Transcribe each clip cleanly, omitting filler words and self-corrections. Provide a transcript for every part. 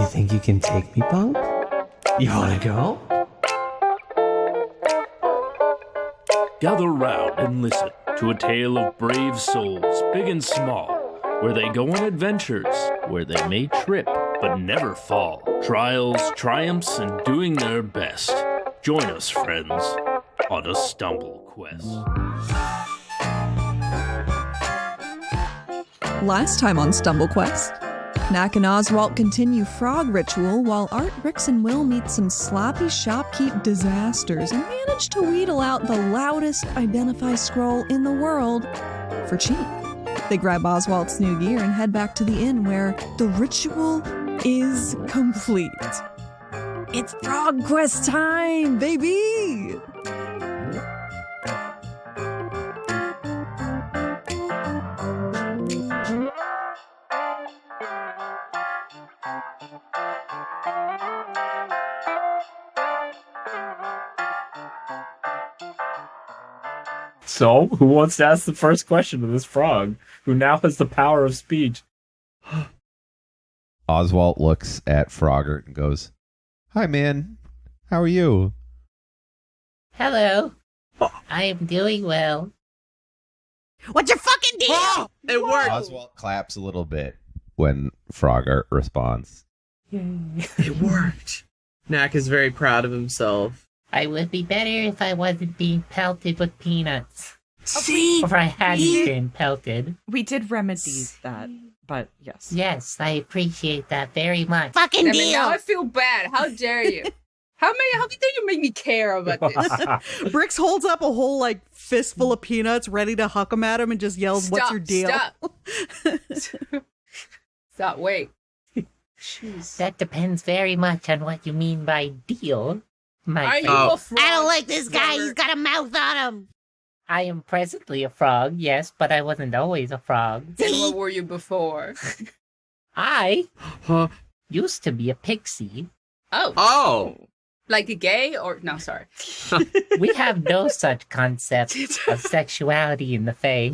think you can take me, punk? You wanna go? Gather round and listen to a tale of brave souls, big and small, where they go on adventures, where they may trip but never fall. Trials, triumphs, and doing their best. Join us, friends, on a stumble quest. Last time on Stumble Quest, Knack and Oswalt continue frog ritual while Art, Brix, and Will meet some sloppy shopkeep disasters and manage to wheedle out the loudest identify scroll in the world for cheap. They grab Oswalt's new gear and head back to the inn where the ritual is complete. It's Frog Quest time, baby! So, who wants to ask the first question to this frog, who now has the power of speech? Oswalt looks at Frogger and goes, "Hi, man. How are you?" Hello. I am doing well. What's your fucking deal? Oh, it worked. Oswalt claps a little bit when Frogger responds. It worked. Knack is very proud of himself. I would be better if I wasn't being pelted with peanuts. See? Or if I hadn't been pelted. We did remedy that, but yes. Yes, I appreciate that very much. Fucking deal. Now I feel bad. How dare you? How dare you make me care about this? Brix holds up a whole fistful of peanuts, ready to huck them at him, and just yells, "What's your deal?" Stop. Wait. That depends very much on what you mean by deal. Are you a frog? I don't like this guy. He's got a mouth on him. I am presently a frog, yes, but I wasn't always a frog. And what were you before? I used to be a pixie. Oh. Like a gay or... No, sorry. We have no such concept of sexuality in the Fae.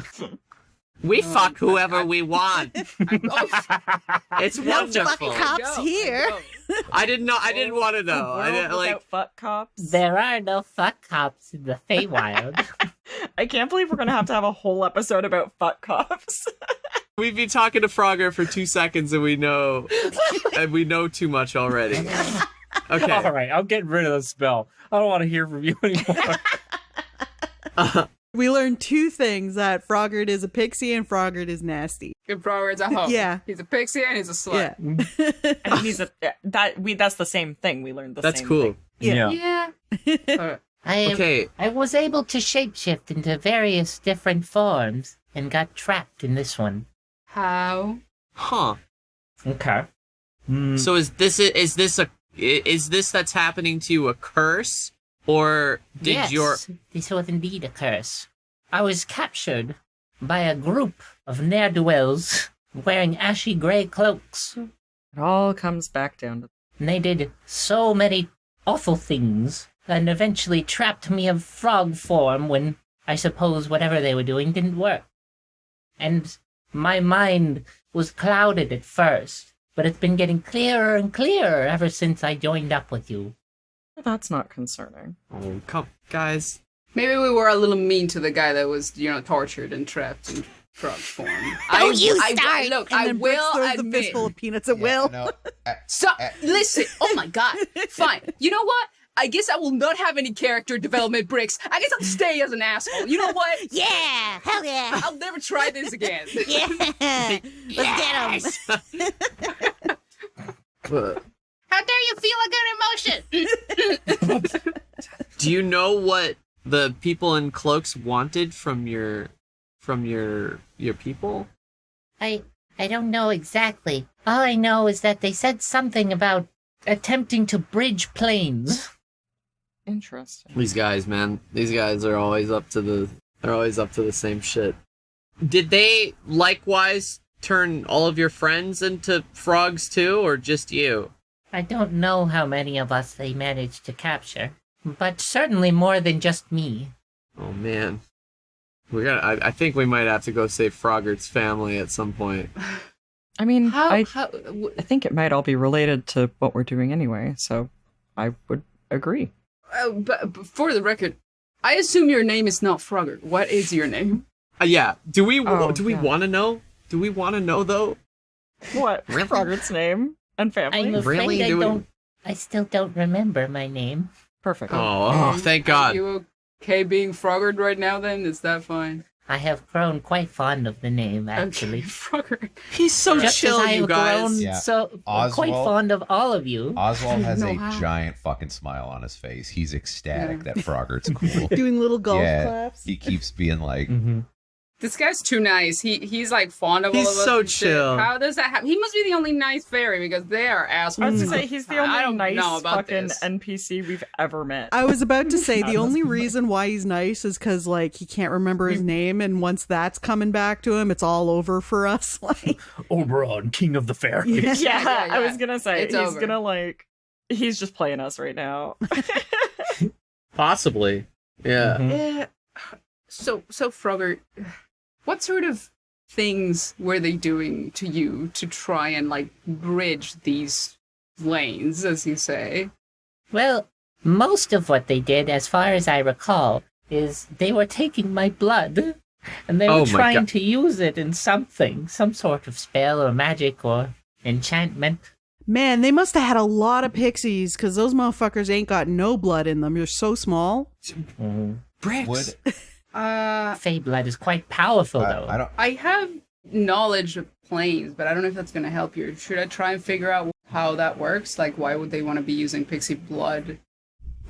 We fuck whoever we want. It's wonderful. Fuck cops here. I didn't want to know. I didn't, without fuck cops. There are no fuck cops in the Feywild. I can't believe we're gonna have a whole episode about fuck cops. We've been talking to Frogger for 2 seconds and we know too much already. Okay. All right, I'm getting rid of the spell. I don't want to hear from you anymore. We learned 2 things, that Frogger is a pixie and Frogger is nasty. And Frogger's a hoe. Yeah. He's a pixie and he's a slut. Yeah. I mean, that's the same thing. We learned the That's same cool. thing. Yeah. I was able to shapeshift into various different forms and got trapped in this one. How? Huh. Okay. So is this that's happening to you a curse? Or did yes, this was indeed a curse. I was captured by a group of ne'er-do-wells wearing ashy grey cloaks. It all comes back down to... And they did so many awful things and eventually trapped me in frog form when I suppose whatever they were doing didn't work. And my mind was clouded at first, but it's been getting clearer and clearer ever since I joined up with you. That's not concerning. Oh, come, guys. Maybe we were a little mean to the guy that was, tortured and trapped in frog form. You start. Look, And I then Brix will throws the admit. fistful of peanuts at Will. No, Stop. Listen. Oh my God. Fine. You know what? I guess I will not have any character development, Brix. I guess I'll stay as an asshole. You know what? Yeah. Hell yeah. I'll never try this again. Yeah. Let's get him. How dare you feel a good emotion? Do you know what the people in cloaks wanted from your people? I don't know exactly. All I know is that they said something about attempting to bridge planes. Interesting. These guys, man. These guys are always up to the same shit. Did they likewise turn all of your friends into frogs too, or just you? I don't know how many of us they managed to capture, but certainly more than just me. Oh man. I think we might have to go save Frogger's family at some point. I mean, I w- think it might all be related to what we're doing anyway, so I would agree. but for the record, I assume your name is not Frogger. What is your name? Yeah. Do we Oh, want to know? Do we want to know though? What? Frogger's name and family? I'm afraid Really? I still don't remember my name. Perfect. Oh, thank God. Are you okay being Froggered right now then? Is that fine? I have grown quite fond of the name, actually. Okay, Frogger. He's so Just chill, as I you have guys. grown Yeah. so quite Oswalt- fond of all of you. Oswald has know a how. giant fucking smile on his face. He's ecstatic that Froggert's cool. Doing little golf yeah, claps. he keeps being like, This guy's too nice. He's like fond of all He's of us. so and shit. chill. How does that happen? He must be the only nice fairy because they are assholes. I was to say, he's the I only don't know nice about fucking this. NPC we've ever met. I was about to say the Not only this much. reason why he's nice is because like he can't remember his name, and once that's coming back to him, it's all over for us. Like, Oberon, king of the fairies. Yeah, I yeah. was gonna say, It's he's over. gonna like, he's just playing us right now. Possibly. Yeah. Yeah. So Frogger, what sort of things were they doing to you to try and like bridge these lanes, as you say? Well, most of what they did, as far as I recall, is they were taking my blood, and they Oh were my trying God. to use it in something, some sort of spell or magic or enchantment. man, they must have had a lot of pixies because those motherfuckers ain't got no blood in them. They're so small. Brix. would Fey blood is quite powerful, though. I don't. I have knowledge of planes, but I don't know if that's going to help you. Should I try and figure out how that works? Like, why would they want to be using pixie blood?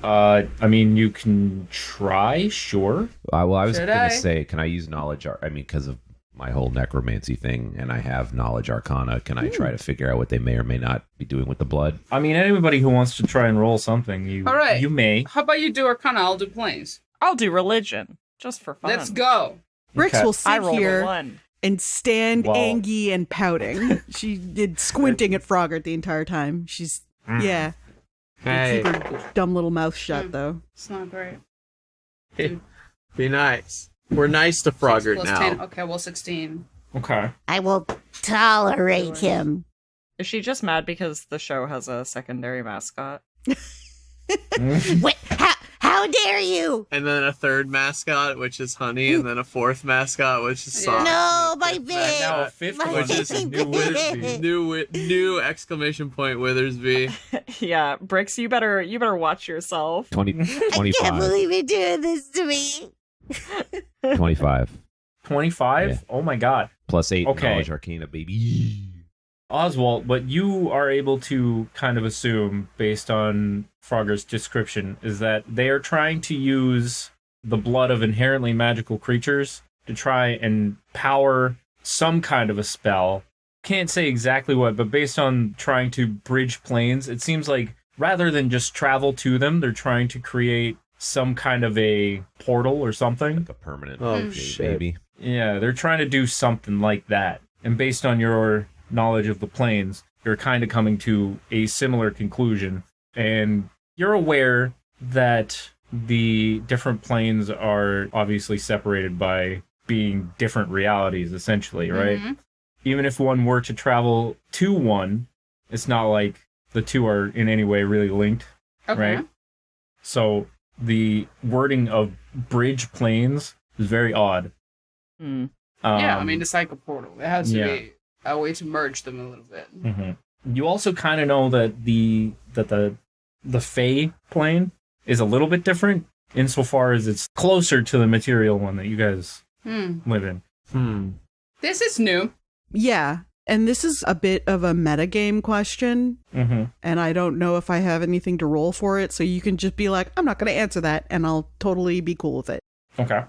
I mean, you can try, sure. I was Should gonna I? say, can I use knowledge? I mean, because of my whole necromancy thing, and I have knowledge arcana. Can I try to figure out what they may or may not be doing with the blood? I mean, anybody who wants to try and roll something, All right. you may. How about you do Arcana? I'll do planes. I'll do religion, just for fun. Let's go. Brix Okay. will I sit rolled a here 1. and stand Well- angy and pouting. She did squinting at Frogger the entire time. She's yeah. Hey, Keep her dumb little mouth shut though. It's not great. be nice. We're nice to Frogger Plus now. 10. Okay, well, 16. Okay. I will tolerate him. Is she just mad because the show has a secondary mascot? Wait, how dare you? And then a third mascot, which is Honey, and then a fourth mascot, which is Soft. No, and a my fifth bed. Now a mascot, fifth My which one is is bed. new Withersby. new exclamation point Withersby. Yeah, Brix, you better watch yourself. 20, I can't 25. believe you're doing this to me. 25. 25? Yeah. Oh my god. Plus 8 Okay. knowledge arcana, baby. Oswalt, what you are able to kind of assume based on Frogger's description is that they are trying to use the blood of inherently magical creatures to try and power some kind of a spell. Can't say exactly what, but based on trying to bridge planes, it seems like rather than just travel to them, they're trying to create some kind of a portal or something. Like a permanent Oh, update, shit. baby. Yeah, they're trying to do something like that. And based on your knowledge of the planes, you're kind of coming to a similar conclusion. And you're aware that the different planes are obviously separated by being different realities, essentially, right? Mhm. Even if one were to travel to one, it's not like the two are in any way really linked, Okay. right? So the wording of bridge planes is very odd. Hmm. Yeah, I mean, it's like a portal. It has to yeah. be a way to merge them a little bit. You also kind of know that the Fey plane is a little bit different insofar as it's closer to the material one that you guys live in. This is new. Yeah. And this is a bit of a metagame question. And I don't know if I have anything to roll for it. So you can just be like, I'm not going to answer that. And I'll totally be cool with it. Okay.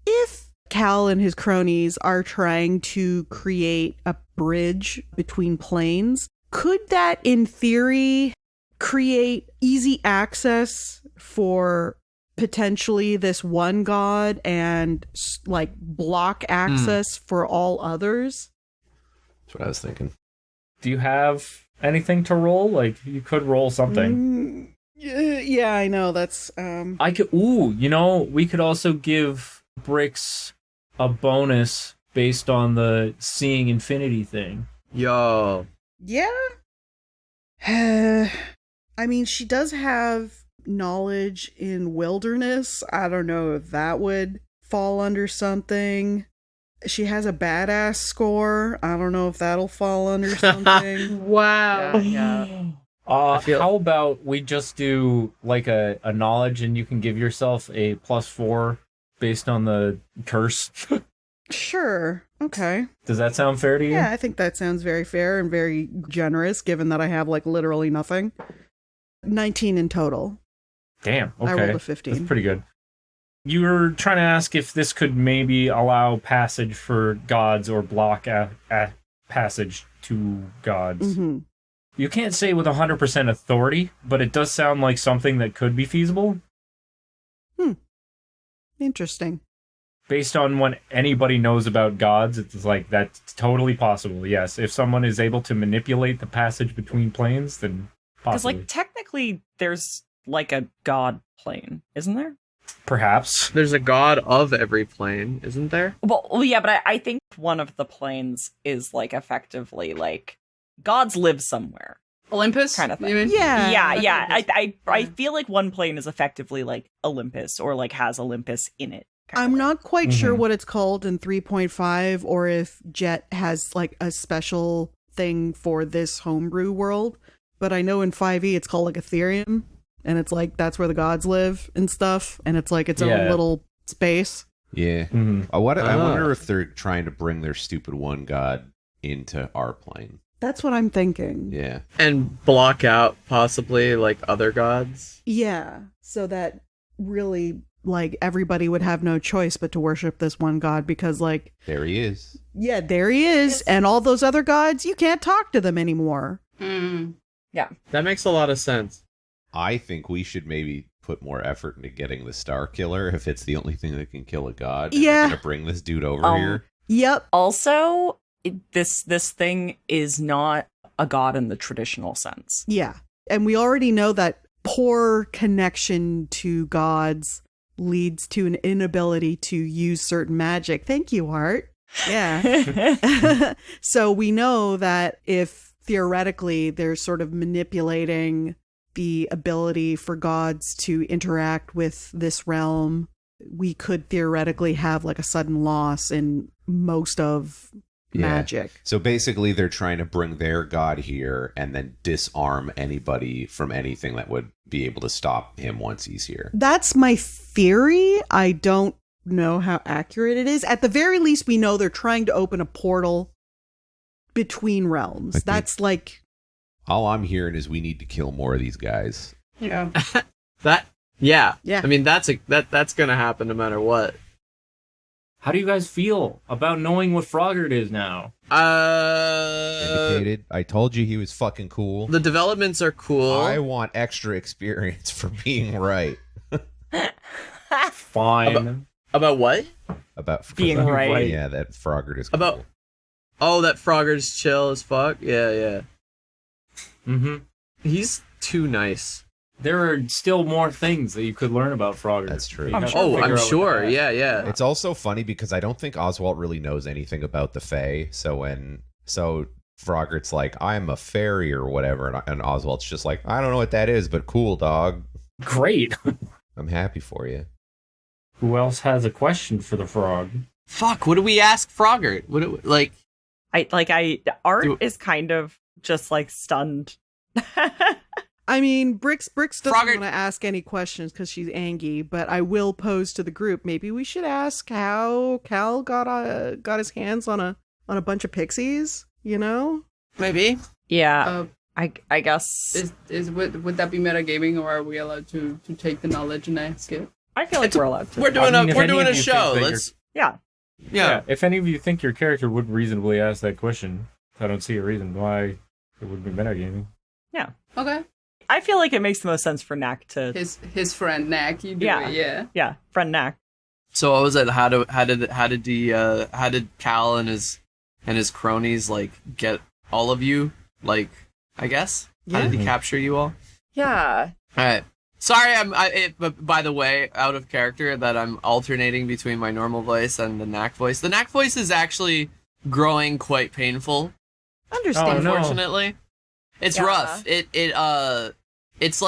If Cal and his cronies are trying to create a bridge between planes, could that, in theory, create easy access for potentially this one god and like block access for all others? That's what I was thinking. Do you have anything to roll? Like, you could roll something. Yeah, I know. That's I could. Ooh, you know, we could also give Brix a bonus based on the seeing infinity thing. Yo. Yeah. I mean, she does have knowledge in wilderness. I don't know if that would fall under something. She has a badass score. I don't know if that'll fall under something. Wow. Yeah. How about we just do like a knowledge and you can give yourself a +4 based on the curse? Sure. Okay. Does that sound fair to you? Yeah, I think that sounds very fair and very generous, given that I have like literally nothing. 19 in total. Damn. Okay. I rolled a 15. That's pretty good. You were trying to ask if this could maybe allow passage for gods or block a passage to gods. Mm-hmm. You can't say with 100% authority, but it does sound like something that could be feasible. Interesting. Based on what anybody knows about gods, it's like that's totally possible. Yes, if someone is able to manipulate the passage between planes, then Because, possibly. like, technically, there's, like, a god plane, isn't there? Perhaps. There's a god of every plane, isn't there? Well yeah, but I think one of the planes is, like, effectively, like, gods live somewhere. Olympus? Kind of thing. You mean? Yeah. I feel like one plane is effectively, like, Olympus, or, like, has Olympus in it. I'm not quite sure what it's called in 3.5 or if Jett has like a special thing for this homebrew world, but I know in 5e it's called like Ethereum, and it's like that's where the gods live and stuff, and it's like its own little space. Yeah. Mm-hmm. I wonder if they're trying to bring their stupid one god into our plane. That's what I'm thinking. Yeah. And block out possibly like other gods. Yeah, so that really like everybody would have no choice but to worship this one god because like There he is. yeah, there he is, and all those other gods, you can't talk to them anymore. Yeah. That makes a lot of sense. I think we should maybe put more effort into getting the Star Killer if it's the only thing that can kill a god. And Yeah. We're gonna bring this dude over here. Yep. Also, this thing is not a god in the traditional sense. Yeah. And we already know that poor connection to gods leads to an inability to use certain magic. Thank you, Art. Yeah. So we know that if theoretically they're sort of manipulating the ability for gods to interact with this realm, we could theoretically have like a sudden loss in most of magic. So basically they're trying to bring their god here and then disarm anybody from anything that would be able to stop him once he's here. That's my theory. I don't know how accurate it is. At the very least, we know they're trying to open a portal between realms. That's like... All I'm hearing is we need to kill more of these guys. Yeah. Yeah. Yeah. I mean, that's gonna happen no matter what. How do you guys feel about knowing what Frogert is now? Indicated. I told you he was fucking cool. The developments are cool. I want extra experience for being right. Fine. About what? About Being right. Yeah, that Frogert is cool. About that Frogger's chill as fuck. Yeah. Mm-hmm. He's too nice. There are still more things that you could learn about Frogger. That's true. I'm sure. Yeah. It's also funny because I don't think Oswalt really knows anything about the Fae. So Frogert's like, I'm a fairy or whatever, and Oswalt's just like, I don't know what that is, but cool, dog. Great. I'm happy for you. Who else has a question for the frog? Fuck. What do we ask Frogert? Art is kind of just like stunned. I mean, Brix doesn't Frogger- want to ask any questions because she's angry, but I will pose to the group. Maybe we should ask how Cal got his hands on a bunch of pixies. You know? Maybe. Yeah. I guess. Would that be metagaming, or are we allowed to take the knowledge and ask it? I feel like we're allowed to. We're doing a show. Let's. Yeah. If any of you think your character would reasonably ask that question, I don't see a reason why it would be metagaming. Yeah. Okay. I feel like it makes the most sense for Knack to his friend Knack. You do it, yeah, friend Knack. So what was it? How did Cal and his cronies like get all of you? Like, I guess. Yeah. How did he capture you all? Yeah. All right. Sorry, but by the way, out of character that I'm alternating between my normal voice and the Knack voice. The Knack voice is actually growing quite painful. Understand. no. Unfortunately, it's Yeah. rough. It's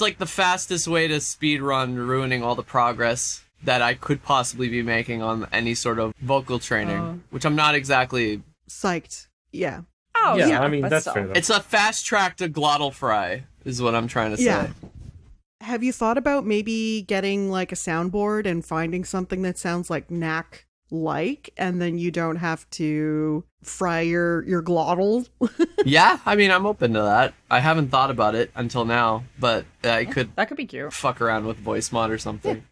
like the fastest way to speed run, ruining all the progress that I could possibly be making on any sort of vocal training, which I'm not exactly. Psyched. Yeah. Oh, Yeah, I mean, but that's still. fair, though. It's a fast track to glottal fry, is what I'm trying to say. Yeah. Have you thought about maybe getting like a soundboard and finding something that sounds like Knack like, and then you don't have to fry your glottal? Yeah, I mean, I'm open to that. I haven't thought about it until now, but I could That could be cute. fuck around with voice mod or something.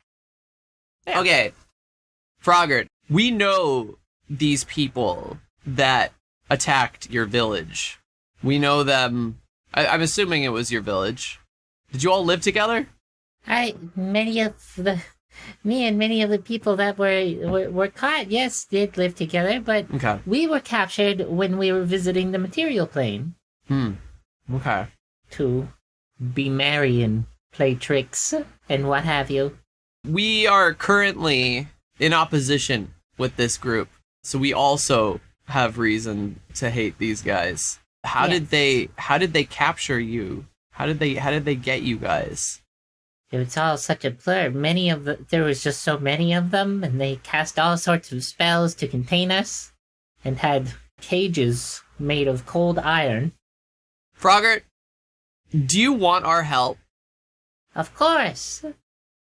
Yeah. Okay, Frogert, we know these people that attacked your village. We know them. I'm assuming it was your village. Did you all live together? Me and many of the people that were caught, yes, did live together, but Okay. we were captured when we were visiting the material plane Okay. to be merry and play tricks and what have you. We are currently in opposition with this group, so we also have reason to hate these guys. How did they capture you? How did they get you guys? It was all such a blur. There was just so many of them, and they cast all sorts of spells to contain us, and had cages made of cold iron. Frogert, do you want our help? Of course.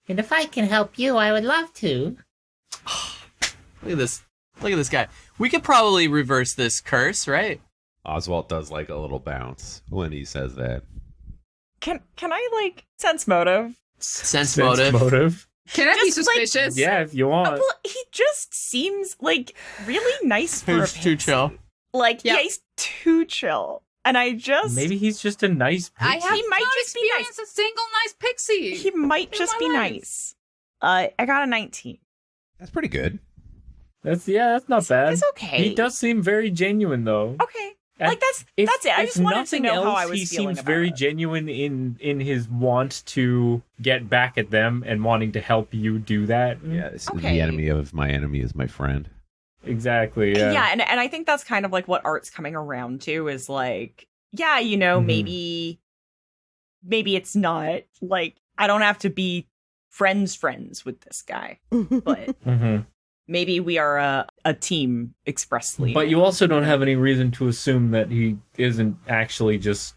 And if I can help you, I would love to. Look at this. Look at this guy. We could probably reverse this curse, right? Oswalt does like a little bounce when he says that. Can I like sense motive? Sense Motive. Can I be Just, like- suspicious? Yeah, if you want. Well, he just seems like really nice for a Who's too pixie. chill? Like, Yep. yeah, he's too chill. And I just Maybe he's just a nice I pixie. have He might not just be experienced a single nice pixie. he might in just my be life. nice. I got a 19. That's pretty good. That's not bad. It's okay. He does seem very genuine, though. Okay. Like that's it. I If just wanted to nothing know how else, I was he feeling seems about very it. genuine in his want to get back at them and wanting to help you do that. Yeah, this is Okay. the enemy of my enemy is my friend. Exactly. Yeah. Yeah, and I think that's kind of like what Art's coming around to is like, yeah, you know, Mhm. maybe it's not like I don't have to be friends with this guy, but hmm maybe we are a team expressly. But you also don't have any reason to assume that he isn't actually just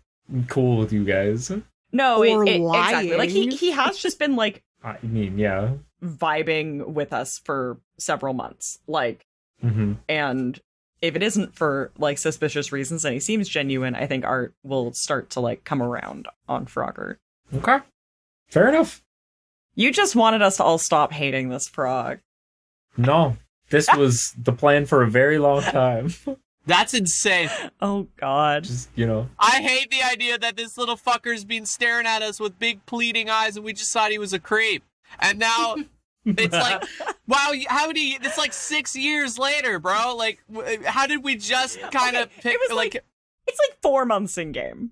cool with you guys. no, Or exactly. Like lying. he has just been like I mean, yeah. vibing with us for several months, like, hmm and if it isn't for like suspicious reasons and he seems genuine, I think Art will start to like come around on Frogger. Okay. Fair enough. You just wanted us to all stop hating this frog. No, this was the plan for a very long time. That's insane. Oh God. Just, you know. I hate the idea that this little fucker's been staring at us with big pleading eyes and we just thought he was a creep. And now it's like, wow, it's like 6 years later, bro. Like, how did we just kind of pick, it was like it's like 4 months in game.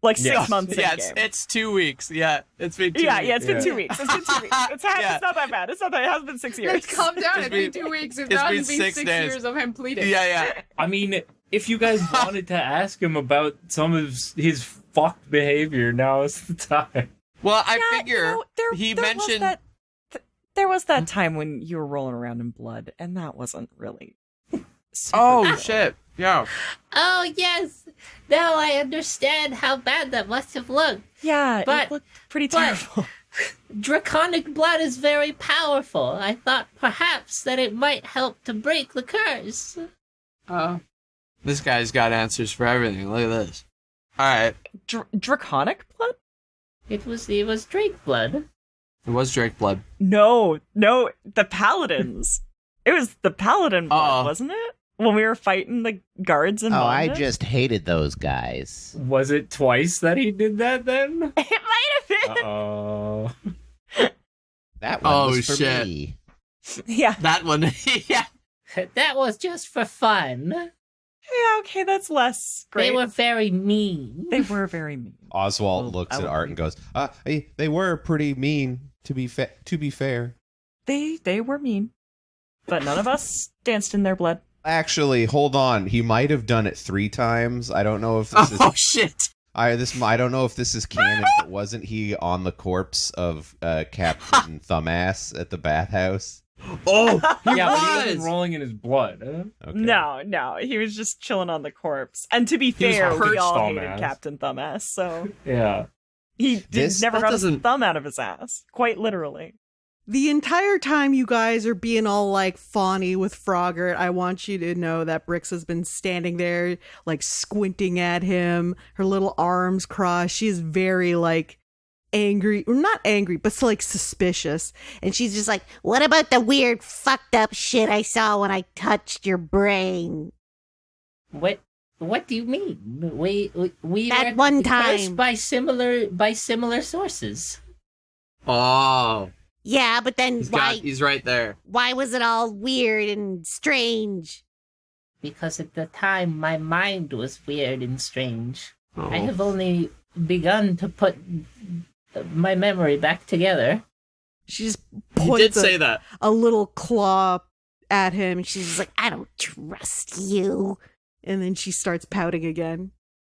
Like 6 Yes. months in yeah, game. it's 2 weeks. Yeah, it's been 2 yeah, weeks. yeah, it's been Yeah. 2 weeks. It's been 2 weeks. It's not that bad. It's not that it hasn't been 6 years. Let's calm down. It's been- been 2 weeks. It's it's not been been 6 6 days. years of him pleading. Yeah. I mean, if you guys wanted to ask him about some of his fucked behavior, now is the time. Well, I Yeah, figure you know, he there mentioned. was that, there was that time when you were rolling around in blood, and that wasn't really. super Oh cool. shit! Yeah. Oh, yes. Now I understand how bad that must have looked. Yeah, But- it looked pretty but- terrible. Draconic blood is very powerful. I thought perhaps that it might help to break the curse. This guy's got answers for everything. Look at this. All right, Draconic blood? It was Drake blood. it was Drake blood. No, the paladins. It was the paladin blood, Uh-oh. wasn't it? When we were fighting the guards in Oh, I London? just hated those guys. Was it twice that he did that then? It might have been. Oh. That one Oh, was for shit. me. Yeah. That one. Yeah. That was just for fun. Yeah, okay, that's less great. They were very mean. They were very mean. Oswalt Well, looks I at would Art and goes, they were pretty mean, to be fair. They were mean. But none of us danced in their blood. Actually, hold on. He might have done it 3 times. I don't know if this is... Oh, shit. I don't know if this is canon, but wasn't he on the corpse of Captain Thumbass at the bathhouse? Oh, But he wasn't rolling in his blood. Okay. No, he was just chilling on the corpse. And to be fair, was we perched all on hated ass. Captain Thumbass, so Yeah. he never that got his doesn't- thumb out of his ass, quite literally. The entire time you guys are being all like fawny with Frogurt, I want you to know that Brix has been standing there like squinting at him, her little arms crossed. She is very like angry, or not angry, but like suspicious. And she's just like, what about the weird fucked up shit I saw when I touched your brain? What do you mean? We That were one cursed time. by similar sources. Oh, Yeah, but then he's right there. why was it all weird and strange? Because at the time my mind was weird and strange. Oh. I have only begun to put my memory back together. She just You points did say that. a little claw at him. She's just like, I don't trust you. and then she starts pouting again.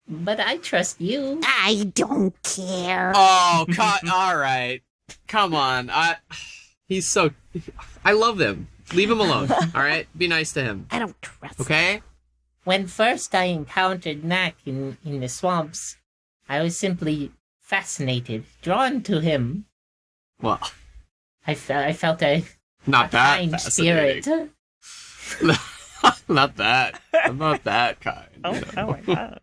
But I trust you. I don't care. Oh, all right. Come on. He's so... I love him. Leave him alone, all right? Be nice to him, I don't trust okay? When first I encountered Knack in the swamps, I was simply fascinated, drawn to him. Well, I felt a not that kind fascinating. spirit. Not that. I'm not that kind. Oh my god.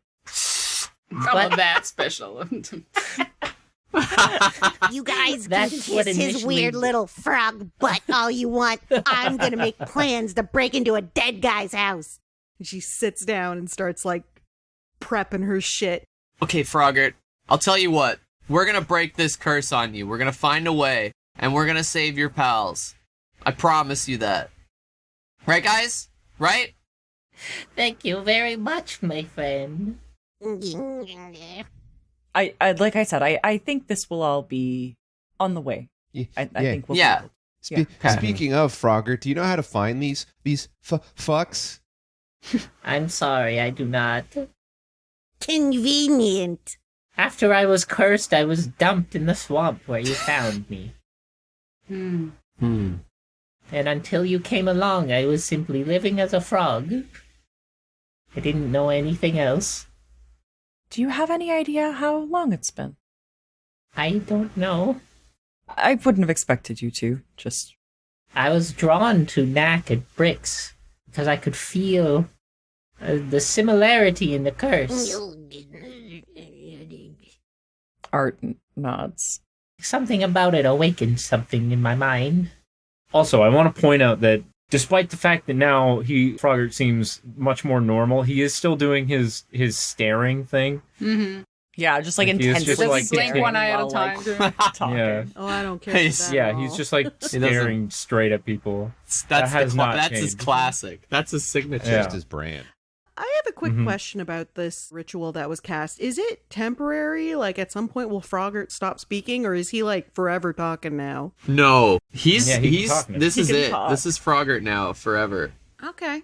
I'm that special. You guys can That's kiss what his initially- weird little frog butt all you want. I'm gonna make plans to break into a dead guy's house. And she sits down and starts like prepping her shit. Okay, Frogurt, I'll tell you what. We're gonna break this curse on you. We're gonna find a way, and we're gonna save your pals. I promise you that. Right, guys? Right? Thank you very much, my friend. I like I said, I think this will all be on the way. I think we'll Yeah. be able to. Speaking of Frogurt, do you know how to find these fucks? I'm sorry, I do not. Convenient. After I was cursed, I was dumped in the swamp where you found me. Hmm. And until you came along, I was simply living as a frog. I didn't know anything else. Do you have any idea how long it's been? I don't know. I wouldn't have expected you to. Just I was drawn to Knack and Brix because I could feel the similarity in the curse. Art nods. Something about it awakened something in my mind. Also, I want to point out that despite the fact that now Frogurt seems much more normal, he is still doing his staring thing. Mm-hmm. Yeah, just like He is intensely just, like, blink one eye at a while, time. talking. Yeah. Oh, I don't care. He's- for that at Yeah, he's all. just like staring straight at people. That's That has not his changed. classic. That's his signature. Yeah. Just his brand. I have a quick Mhm. question about this ritual that was cast. Is it temporary? Like at some point will Frogurt stop speaking, or is he like forever talking now? No, he's Yeah, he can talk now. this He is can it. talk. This is Frogurt now forever. Okay.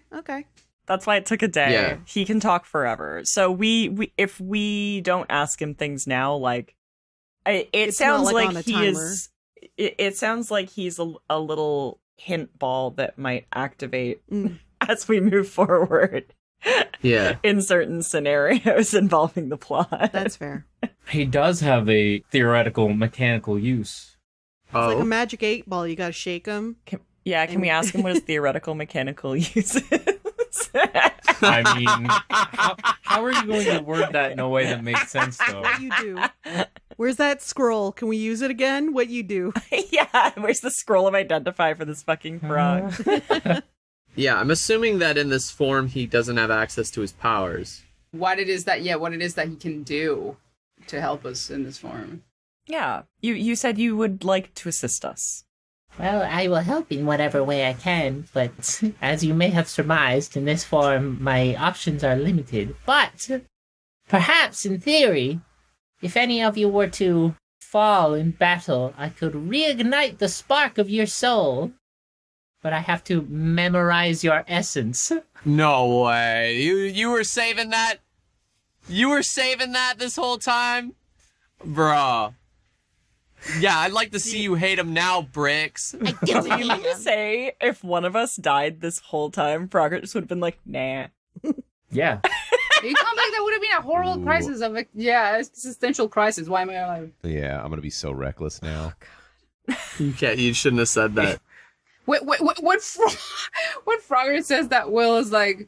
That's why it took a day. Yeah. He can talk forever. So we if we don't ask him things now, like it It's sounds not, like, on a like he timer. is. It sounds like he's a little hint ball that might activate Mm. as we move forward Yeah. in certain scenarios involving the plot. That's fair. He does have a theoretical mechanical use. It's like a Oh, magic 8-ball. You gotta shake him. Can we ask him what his theoretical mechanical use is? I mean, how are you going to word that in a way that makes sense, though? What you do? Where's that scroll? Can we use it again? What you do? Yeah, where's the scroll of identify for this fucking frog? yeah. I'm assuming that in this form he doesn't have access to his powers. What it is that he can do to help us in this form. Yeah, you said you would like to assist us. Well, I will help in whatever way I can, but as you may have surmised, in this form, my options are limited. But perhaps, in theory, if any of you were to fall in battle, I could reignite the spark of your soul but I have to memorize your essence. No way. You were saving that? You were saving that this whole time? Bruh. Yeah, I'd like to see you hate him now, Brix. I do Do you mean to say if one of us died this whole time, Frogger just would have been like, nah. Yeah. If you come back, that would have been a horrible crisis of existential crisis. Why am I alive? Yeah, I'm gonna be so reckless now. You shouldn't have said that. When Frogger says that Will is like,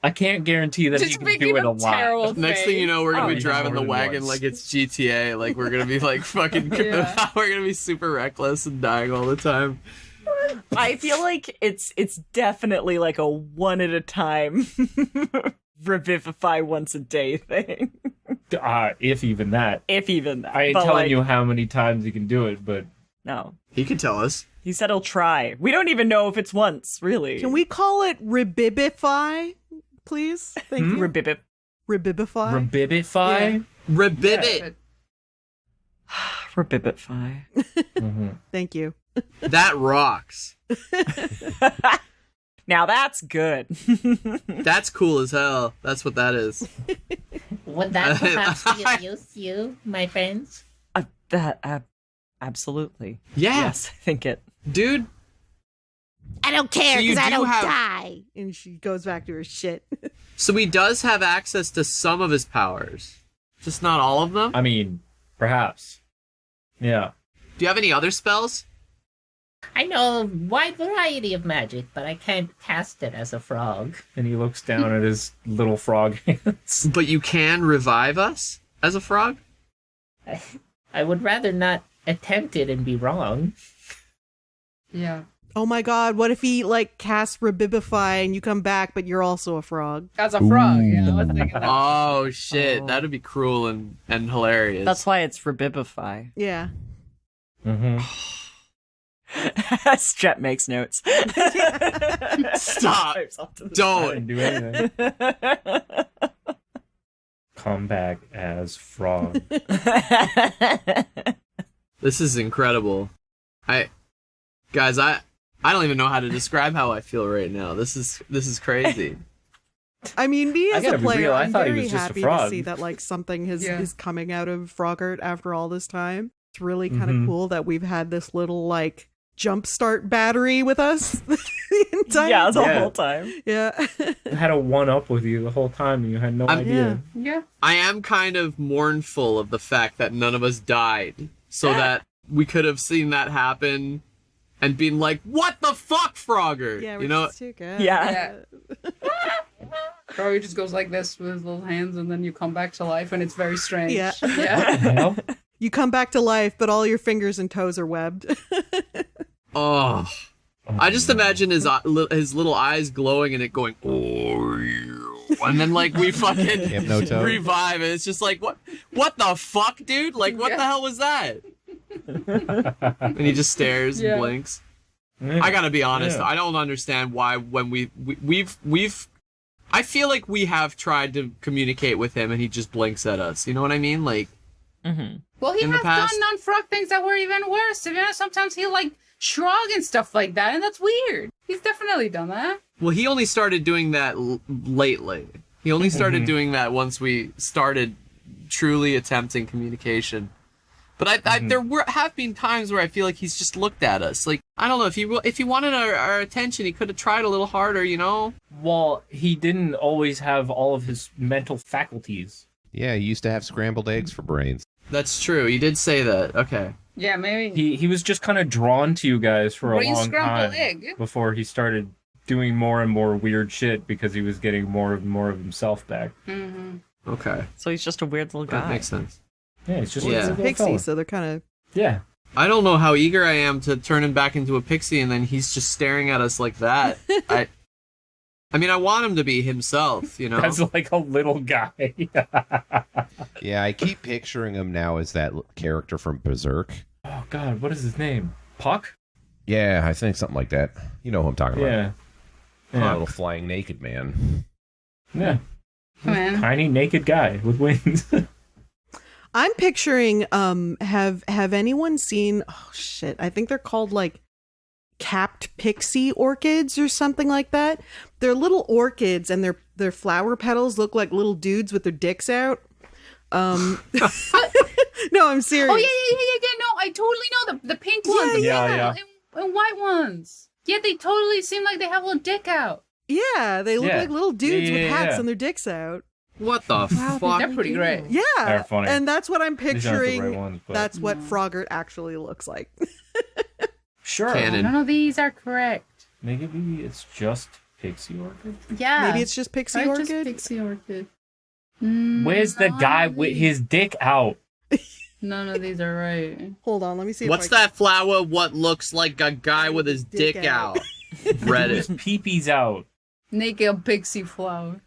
I can't guarantee that he just can making do it a a lot. terrible Next thing you know, we're gonna be Oh, driving the more than wagon once. like it's GTA. Like we're gonna be like fucking. Yeah. We're gonna be super reckless and dying all the time. I feel like it's definitely like a one at a time revivify once a day thing. If even that. If even that. I ain't But, telling like, you how many times you can do it, but No. He could tell us. He said he'll try. We don't even know if it's once, really. Can we call it Rebibify, please? Thank you. Rebibip. Rebibify? Rebibify? Ribbit. Rebibify. Thank you. That rocks. Now that's good. That's cool as hell. That's what that is. Would that perhaps be of use to you, my friends? Absolutely. Yeah. Yes, I think it. Dude. I don't care So you because I do don't have- die. And she goes back to her shit. So he does have access to some of his powers. Just not all of them? I mean, perhaps. Yeah. Do you have any other spells? I know a wide variety of magic, but I can't cast it as a frog. And he looks down at his little frog hands. But you can revive us as a frog? I would rather not attempt it and be wrong. yeah, Oh my god, what if he, like, casts Rebibify and you come back, but you're also a frog? as a frog. Yeah, I was thinking that. Oh, shit. That'd be cruel and hilarious. That's why it's Rebibify. Yeah. Mm-hmm. Jett makes notes. Stop. I Don't. didn't do anything. Come back as frog. This is incredible. Guys, I don't even know how to describe how I feel right now. This is crazy. I mean, me I as gotta a be player, real, I I'm thought he very was just a happy to frog. see that, like, something Yeah. is coming out of Frogurt after all this time. It's really kind of Mhm. cool that we've had this little, like, jumpstart battery with us the entire Yeah, the Yeah. whole time. Yeah. I had a one-up with you the whole time, and you had no I'm- idea. Yeah. I am kind of mournful of the fact that none of us died, so that we could have seen that happen and been like, "What the fuck, Frogger?" Yeah, we're you know? just too good. Yeah. Frogger just goes like this with his little hands, and then you come back to life, and it's very strange. Yeah. Yeah. Well, You come back to life, but all your fingers and toes are webbed. Oh, I just imagine his little eyes glowing and it going, "Oh, yeah." And then like we fucking Hypnotoad. revive it. It's just like, what the fuck, dude? Like, what the hell was that? And he just stares Yeah. and blinks. I gotta be honest, Yeah. I don't understand why when we've I feel like we have tried to communicate with him and he just blinks at us. You know what I mean? Like, Well, he In the has past- done non-frog things that were even worse. To be honest, sometimes he'll like shrug and stuff like that, and that's weird. He's definitely done that. well, he only started doing that lately. He only started doing that once we started truly attempting communication. But there have been times where I feel like he's just looked at us. Like, I don't know, if he wanted our attention, he could have tried a little harder, you know? well, he didn't always have all of his mental faculties. Yeah, he used to have scrambled eggs for brains. That's true. He did say that. Okay. Yeah, maybe. He was just kind of drawn to you guys for a Brain long scrambled time egg. before he started doing more and more weird shit because he was getting more and more of himself back. Mm-hmm. Okay. So he's just a weird little That guy. makes sense. Yeah, it's just Yeah. a He's a little pixie, fella. so they're kind of... Yeah. I don't know how eager I am to turn him back into a pixie and then he's just staring at us like that. I mean, I want him to be himself, you know? That's like a little guy. Yeah, I keep picturing him now as that character from Berserk. Oh, God, what is his name? Puck? Yeah, I think something like that. You know who I'm talking Yeah. about. A Yeah. little flying naked man. Yeah. Come on. Tiny naked guy with wings. I'm picturing, have anyone seen, oh shit, I think they're called, like, capped pixie orchids or something like that. They're little orchids, and their flower petals look like little dudes with their dicks out. No, I'm serious. Oh yeah. No, I totally know the pink ones. Yeah. And white ones. Yeah, they totally seem like they have a little dick out. Yeah, they look like little dudes with hats and their dicks out. What the fuck? They're pretty great. Yeah, They're funny. and that's what I'm These aren't the picturing. right ones, but- That's what Frogurt actually looks like. Sure. Canon. None of these are correct. Maybe it's just pixie orchid. Yeah. Maybe it's just pixie Right, orchid. just pixie orchid. Where's the guy with his dick out? None of these are right. Hold on, let me see. What's if I that flower? What looks like a guy with his dick out? His Reddit. peepees out. Naked pixie flower.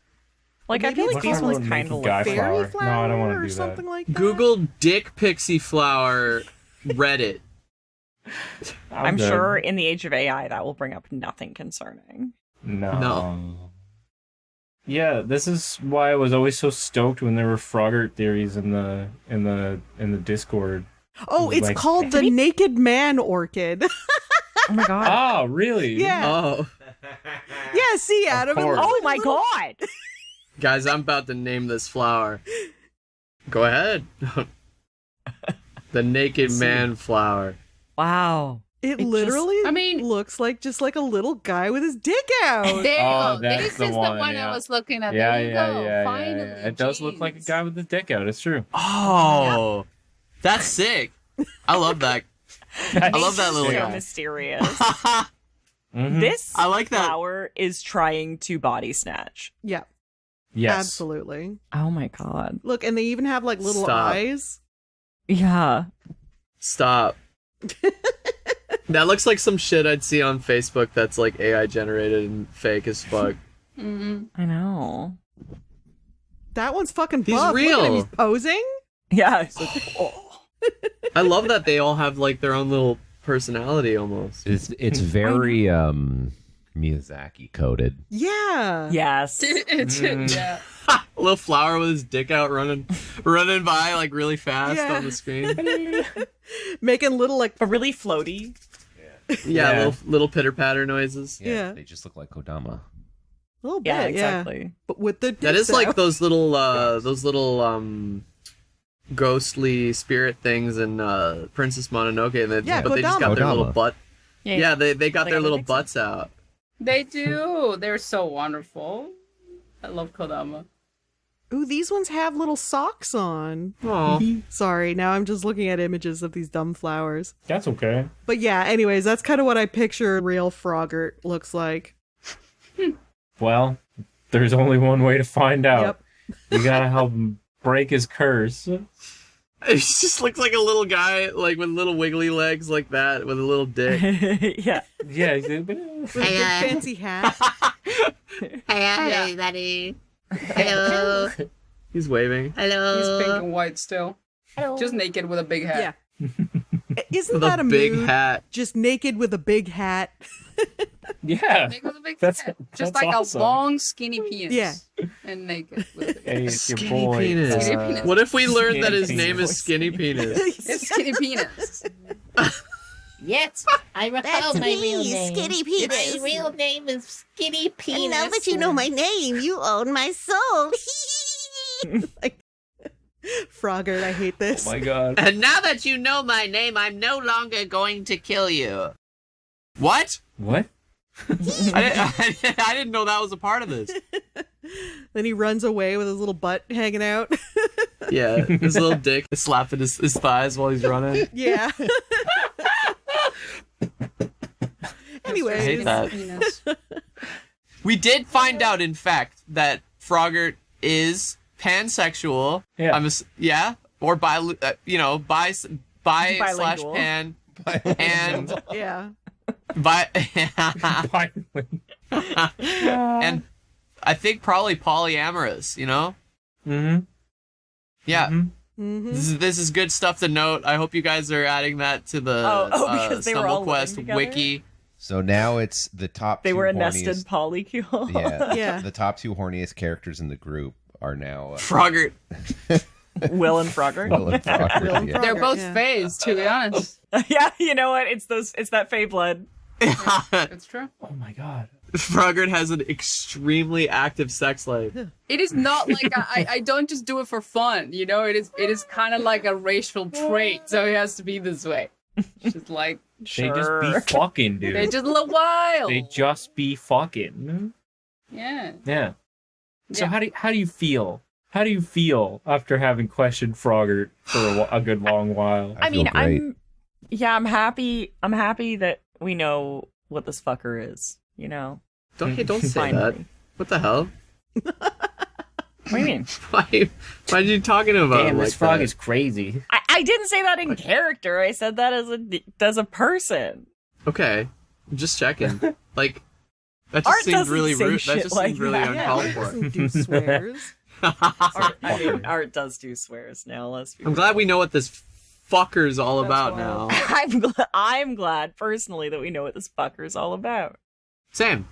Like, I feel like these ones kind of guy look fairy flower. No, I don't want or to do something that. like that. Google dick pixie flower Reddit. I'm good. sure in the age of AI that will bring up nothing concerning. No. Yeah, this is why I was always so stoked when there were Frogurt theories in the Discord. Oh, it's Like- called the naked man orchid. Oh my god. Oh, really? Yeah. Oh. Yeah, see, Adam. it course. looks Oh like my little- god. Guys, I'm about to name this flower. Go ahead. The naked man flower. Wow. It just- literally I mean- looks like just like a little guy with his dick out. There you Oh, go. that's This the is one, the one yeah. I was looking at. Yeah, there you go. yeah. Finally, It does look like a jeez. guy with his dick out. It's true. Oh. That's sick. I love that. I love that little So guy. mysterious. Mhm. This I like that. flower is trying to body snatch. Yeah, Yes. absolutely. Oh my god. Look, and they even have like little Stop. eyes. Yeah. Stop. That looks like some shit I'd see on Facebook that's like AI generated and fake as fuck. I know. That one's fucking He's buff. Look at him, real. he's posing. Yeah. It's like, oh. I love that they all have like their own little personality almost. It's very Miyazaki coded. Yeah. Yes. Yeah. A little flower with his dick out running by like really fast Yeah. on the screen. Making little like But really floaty. Yeah, little pitter patter noises. Yeah. They just look like Kodama. a little bit. Yeah, Yeah, exactly. But with the That is dicks like out. those little ghostly spirit things in Princess Mononoke. Yeah, but they just got their Kodama. little butt. Yeah, they got They their got little their dicks butts out. They do. They're so wonderful. I love Kodama. Ooh, these ones have little socks on. Oh, Sorry, now I'm just looking at images of these dumb flowers. That's okay. But yeah, anyways, that's kind of what I picture real Frogurt looks like. Well, there's only one way to find out. Yep. You gotta help him break his curse. it just looks like a little guy like with little wiggly legs like that with a little dick. Yeah. Yeah. With a big fancy hat. Hey, everybody. Hello. He's waving. Hello. He's pink and white still. Just naked with a big hat. Yeah. Isn't With that a a big mood? hat. Just naked with a big hat. Yeah. Naked with a big That's- hat. Just that's like awesome. a long, skinny penis. Yeah. And naked with a big Hey, it's your Skinny boy. penis. Skinny penis. What if we learned that Skinny his name penis. is Skinny Penis? It's skinny penis. Yes, I recall That's my me, real name. Skinny Penis. My real name is Skinny Penis. Now that you know my name, you own my soul. Like, Frogurt, I hate this. Oh my god. And now that you know my name, I'm no longer going to kill you. What? What? I didn't know that was a part of this. Then he runs away with his little butt hanging out. Yeah, his little dick is slapping his thighs while he's running. Yeah. I Anyways. hate that. Penis. We did find out, in fact, that Frogurt is pansexual. Yeah. Yeah, or bi slash Bilingual. pan, and Yeah. bi, Finally. and I think probably polyamorous. You know. Mm-hmm. Yeah. Mm-hmm. This is good stuff to note. I hope you guys are adding that to the because they were all living StumbleQuest together? wiki. So now it's the top. They two were a horniest, nested polycule. Yeah, Yeah. The top two horniest characters in the group are now Frogurt. Will and Frogger. Will and Frogger, Will and yeah. They're Frogurt, both yeah. phased, to be honest. Yeah, you know what? It's that Fey blood. That's true. Oh my god. Frogert has an extremely active sex life. It is not like I don't just do it for fun, you know. It is kind of like a racial trait, so it has to be this way. It's just like They just be fucking, dude. They're just a little wild. They just be fucking. Yeah. Yeah. So how do you feel? How do you feel after having questioned Frogert for a good long while? I mean, I'm happy. I'm happy that we know what this fucker is. You know. Don't say that. What the hell? What do you mean? Why are you talking about? Damn, this like frog that? is crazy. I didn't say that in character. I said that as a person. Okay, I'm just checking. Like that just Art seems doesn't really say rude. That shit just like seems really that. uncalled Yeah, for. doesn't do swears. Art does do swears now. Let's be I'm glad we know what this fucker's all about now. I'm glad personally that we know what this fucker's all about. Sam.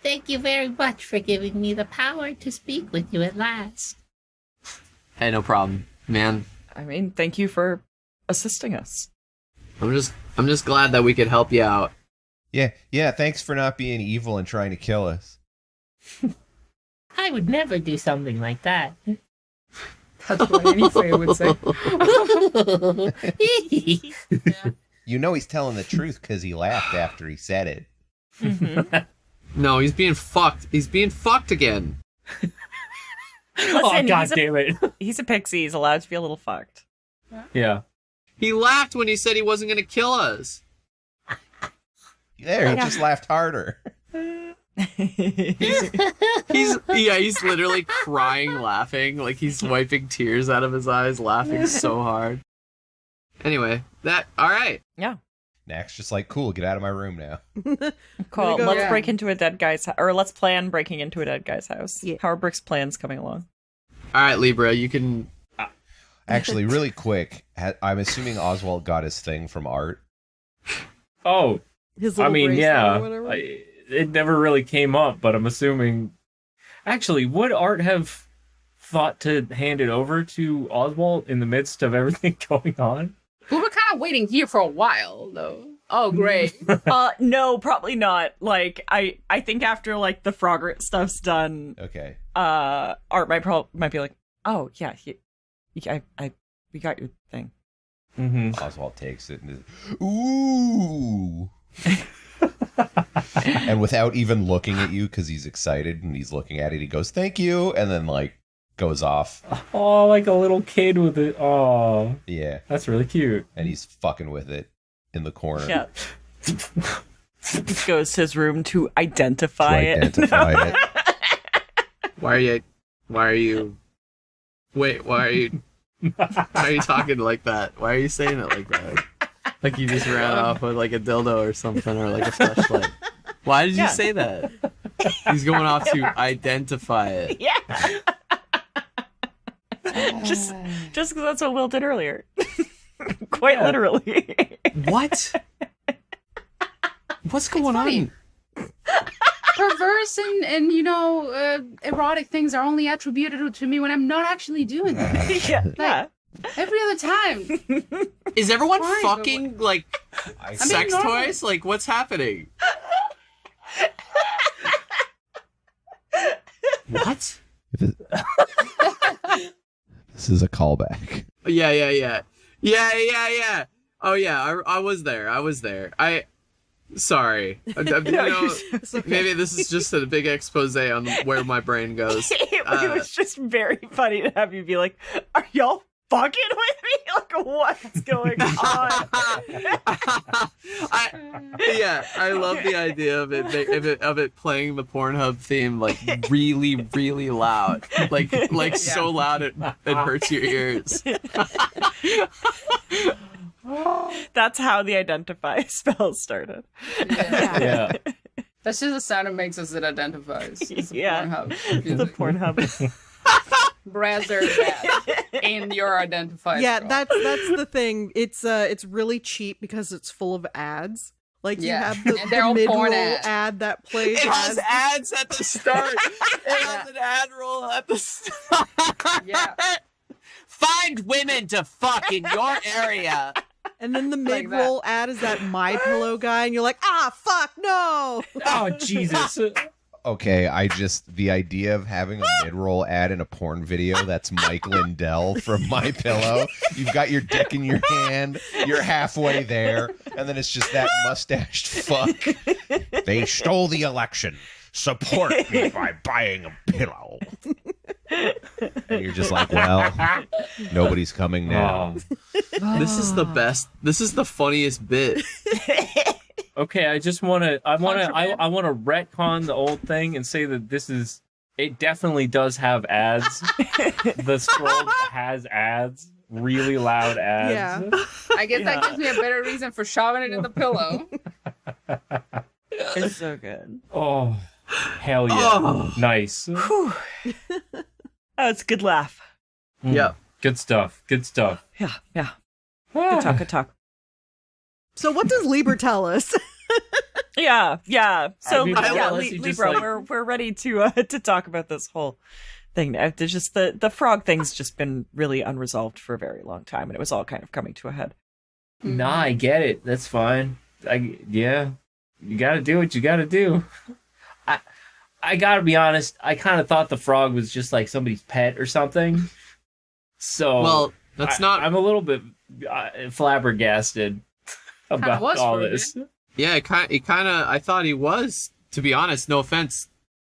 Thank you very much for giving me the power to speak with you at last. Hey, no problem, man. I mean, thank you for assisting us. I'm just glad that we could help you out. Yeah. Thanks for not being evil and trying to kill us. I would never do something like that. That's what any Fae would say. You know he's telling the truth because he laughed after he said it. Mm-hmm. No, he's being fucked. He's being fucked again. Oh, god damn it. He's a pixie. He's allowed to be a little fucked. Yeah. He laughed when he said he wasn't going to kill us. There, he just laughed harder. He's literally crying, laughing, like he's wiping tears out of his eyes, laughing so hard. Anyway, all right. Yeah. Knack's just like, cool, get out of my room now. Cool. Go. Let's break into a dead guy's or let's plan breaking into a dead guy's house. Yeah. How are Brix plans coming along? All right, Libra, you can. Actually, really quick, I'm assuming Oswalt got his thing from Art. Oh, His I little mean, bracelet yeah. or whatever. It never really came up, but I'm assuming. Actually, would Art have thought to hand it over to Oswalt in the midst of everything going on? We were kind of waiting here for a while, though. Oh, great. No, probably not. Like, I think after like the Frogert stuff's done, Okay. Art might be like, oh yeah, we got your thing. Mm-hmm. Oswalt takes it and ooh. And without even looking at you, because he's excited and he's looking at it, he goes, "Thank you," and then like goes off. Oh, like a little kid with it. Oh, Yeah, that's really cute. and he's fucking with it in the corner. Yeah. Goes to his room to identify it. Why are you? Wait, why are you? Why are you talking like that? Why are you saying it like that? Like you just ran off with like a dildo or something, or like a flashlight. Why did you say that? He's going off to identify it. Yeah. Just because that's what Will did earlier. Quite literally. What? What's going on? Perverse and you know, erotic things are only attributed to me when I'm not actually doing that. Yeah. Every other time. Is everyone Fine, fucking like sex normal. toys? Like what's happening? What? This is a callback. Yeah. Oh yeah, I was there. Sorry. You know, maybe this is just a big expose on where my brain goes. It was just very funny to have you be like, are y'all fucking with me? Like, what's going on? I love the idea of it playing the Pornhub theme like really, really loud, like so loud it hurts your ears. That's how the identify spell started. Yeah. That's just the sound it makes as it identifies. It's the Pornhub. It's the Pornhub. Browser that in your identifier. Yeah, that's the thing. It's really cheap because it's full of ads. Like you have the they're all porn mid-roll ads. ad that plays. It has ads at the start. It has an ad roll at the start. Yeah. Find women to fuck in your area. And then the mid-roll ad is that My Pillow guy, and you're like, fuck, no! Oh, Jesus. Okay, the idea of having a mid-roll ad in a porn video that's Mike Lindell from My Pillow. You've got your dick in your hand, you're halfway there, and then it's just that mustached fuck. They stole the election. Support me by buying a pillow. And you're just like, well, nobody's coming now. This is the best. This is the funniest bit. Okay, I want to retcon the old thing and say that it definitely does have ads. The scroll has ads, really loud ads. Yeah. I guess that gives me a better reason for shoving it in the pillow. It's so good. Oh, hell yeah. Nice. Oh, it's a good laugh. Yeah. Good stuff. Yeah. Good talk. So what does Libra tell us? Yeah. So I mean, Libra, we're ready to talk about this whole thing. There's just the frog thing's just been really unresolved for a very long time, and it was all kind of coming to a head. Nah, I get it. That's fine. You gotta do what you gotta do. I gotta be honest, I kind of thought the frog was just like somebody's pet or something. So, well, that's not. I'm a little bit flabbergasted about all this. Yeah, it kind of. I thought he was. To be honest, no offense,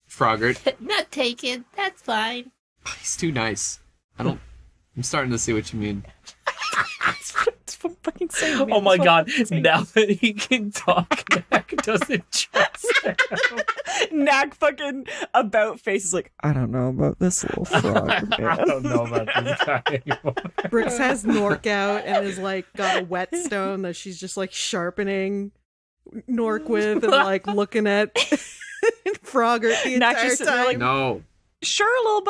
Frogert. Not taken. That's fine. He's too nice. I'm starting to see what you mean. Fucking saying, oh my god! Now that he can talk, Knack doesn't trust him. Knack fucking about face is like, I don't know about this little frog. Man. I don't know about this guy anymore. Brix has Nork out and is like got a whetstone that she's just like sharpening Nork with and like looking at Frogger the Knack entire just sitting there time. like, No. Sure, little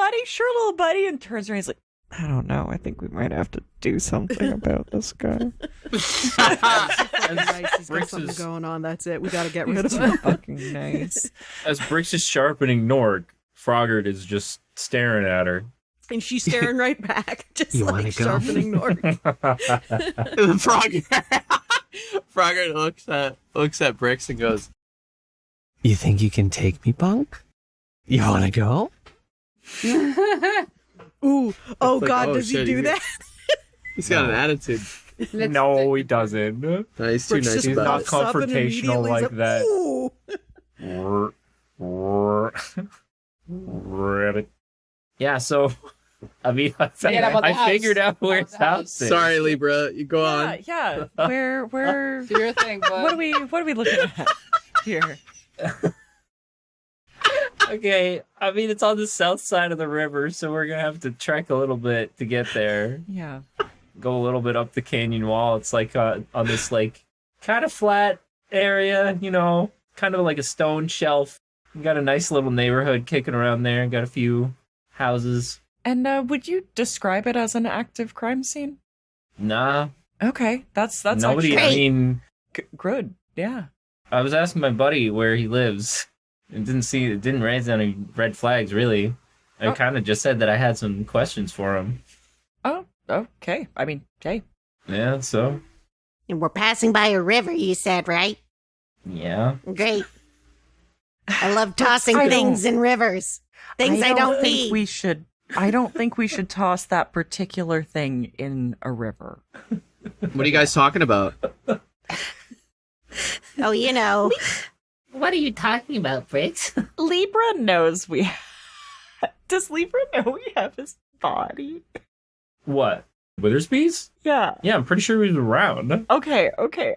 buddy, and turns around. He's like, I don't know. I think we might have to do something about this guy. He's got Brix something is- going on. That's it. We got to get rid of him. Fucking nice. As Brix is sharpening Nork, Frogert is just staring at her. And she's staring right back, just You like wanna go? sharpening Nork. Frogger looks at Brix and goes, You think you can take me, punk? You wanna go? Ooh, oh It's like, god, oh, does shit, he do you- that? he's got an attitude. No, he doesn't. No, he's too Brix nice just He's about not it. pops up and confrontational immediately like he's that. Ooh. Rabbit. Yeah, so I mean, Forget about the house. figured out where About his the house is. Sorry, Libra. You go on. Yeah. Where Do your thing, bud. what are we looking at here? Okay, I mean it's on the south side of the river, so we're gonna have to trek a little bit to get there. Yeah. Go a little bit up the canyon wall. It's like on this like kind of flat area, you know, kind of like a stone shelf. We got a nice little neighborhood kicking around there. Got a few houses. And would you describe it as an active crime scene? Nah, Okay, that's nobody. actually I mean, good. Yeah. I was asking my buddy where he lives. It didn't raise any red flags really. I Oh. kind of just said that I had some questions for him. Oh, okay. I mean, hey. Yeah, so And we're passing by a river, you said, right? yeah. Great. I love tossing I things in rivers. Things I don't think need. we should. I don't think we should toss that particular thing in a river. What are you guys talking about? Oh, you know. What are you talking about, Brix? Libra knows we. Does Libra know we have his body? What? Witherspees? Yeah. Yeah, I'm pretty sure he was around. Okay.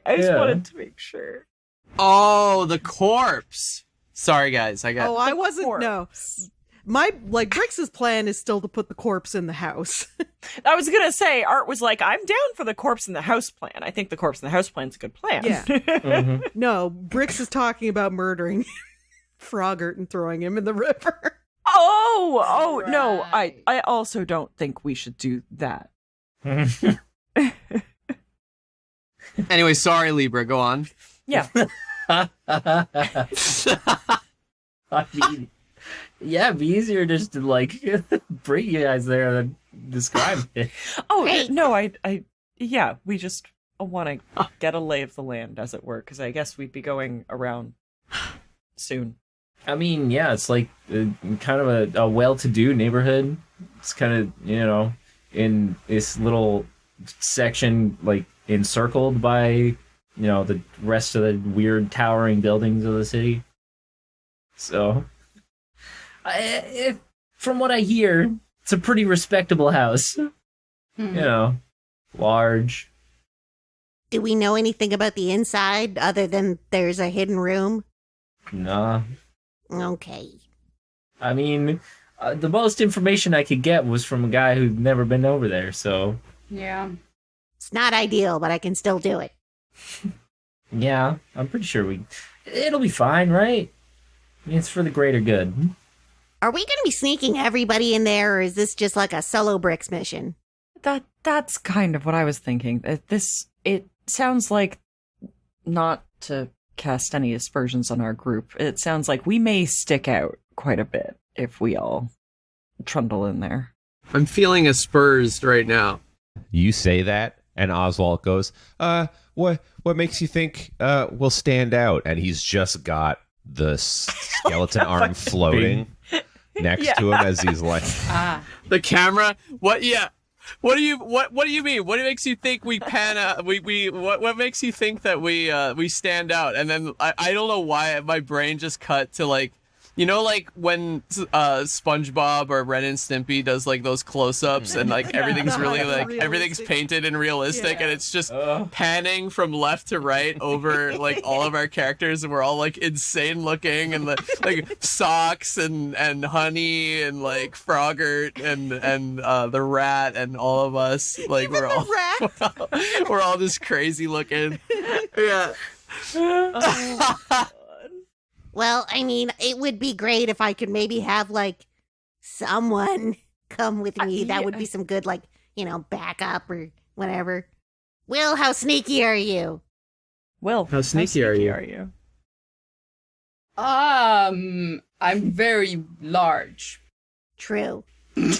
I just Yeah. wanted to make sure. Oh, the corpse. Sorry, guys. I got. Oh, I wasn't. No, Corpse. my Brix's plan is still to put the corpse in the house. I was gonna say, Art was like, "I'm down for the corpse in the house plan. I think the corpse in the house plan's a good plan." Yeah. Mhm. No, Brix is talking about murdering Frogert and throwing him in the river. Oh no! Right. I also don't think we should do that. Anyway, sorry, Libra. Go on. Yeah. I mean, yeah, it'd be easier just to like bring you guys there than describe it. Oh Great. no! I yeah. We just want to get a lay of the land, as it were, because I guess we'd be going around soon. I mean, yeah, it's like kind of a well-to-do neighborhood. It's kind of, in this little section, like, encircled by, the rest of the weird towering buildings of the city. So, from what I hear, it's a pretty respectable house. Large. Do we know anything about the inside other than there's a hidden room? Nah. Okay. I mean, the most information I could get was from a guy who'd never been over there, so... Yeah. It's not ideal, but I can still do it. Yeah, I'm pretty sure it'll be fine, right? I mean, it's for the greater good. Are we going to be sneaking everybody in there, or is this just like a solo Brix mission? That's kind of what I was thinking. It sounds like, not to cast any aspersions on our group, it sounds like we may stick out quite a bit if we all trundle in there. I'm feeling aspersed right now. You say that, and Oswalt goes, what makes you think we'll stand out? And he's just got the skeleton arm floating next to him as he's like... The camera? What? Yeah. What do you mean? What makes you think we pan? What makes you think that we stand out? And then I don't know why my brain just cut to like, like when SpongeBob or Ren and Stimpy does like those close-ups and like everything's really like everything's painted and realistic and it's just panning from left to right over like all of our characters and we're all like insane looking and like Socks and Honey and like Froggert and the rat and all of us like we're all just crazy looking. Yeah. Well, I mean, it would be great if I could maybe have, like, someone come with me. That would be some good, like, backup or whatever. Will, how sneaky are you? Will, how sneaky are you? I'm very large. True.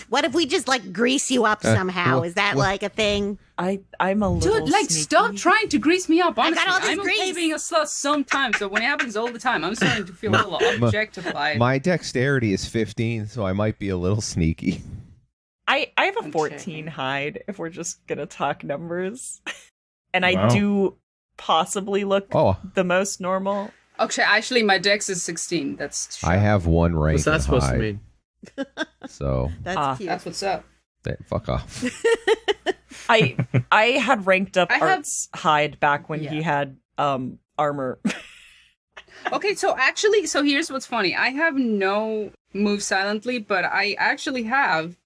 What if we just, like, grease you up somehow? Is that, like, a thing? I'm a little Dude, like, sneaky. stop trying to grease me up, honestly. I got all this I'm grease. okay being a slut sometimes, but when it happens all the time, I'm starting to feel a little objectified. My dexterity is 15, so I might be a little sneaky. I have a 14 hide, if we're just gonna talk numbers. And I do possibly look the most normal. Okay, actually, my dex is 16. That's true. I have one rank. What's that supposed to mean? So that's cute. That's what's up. Fuck off. I had ranked up Art's hide back when he had armor. Okay, so here's what's funny. I have no move silently, but I actually have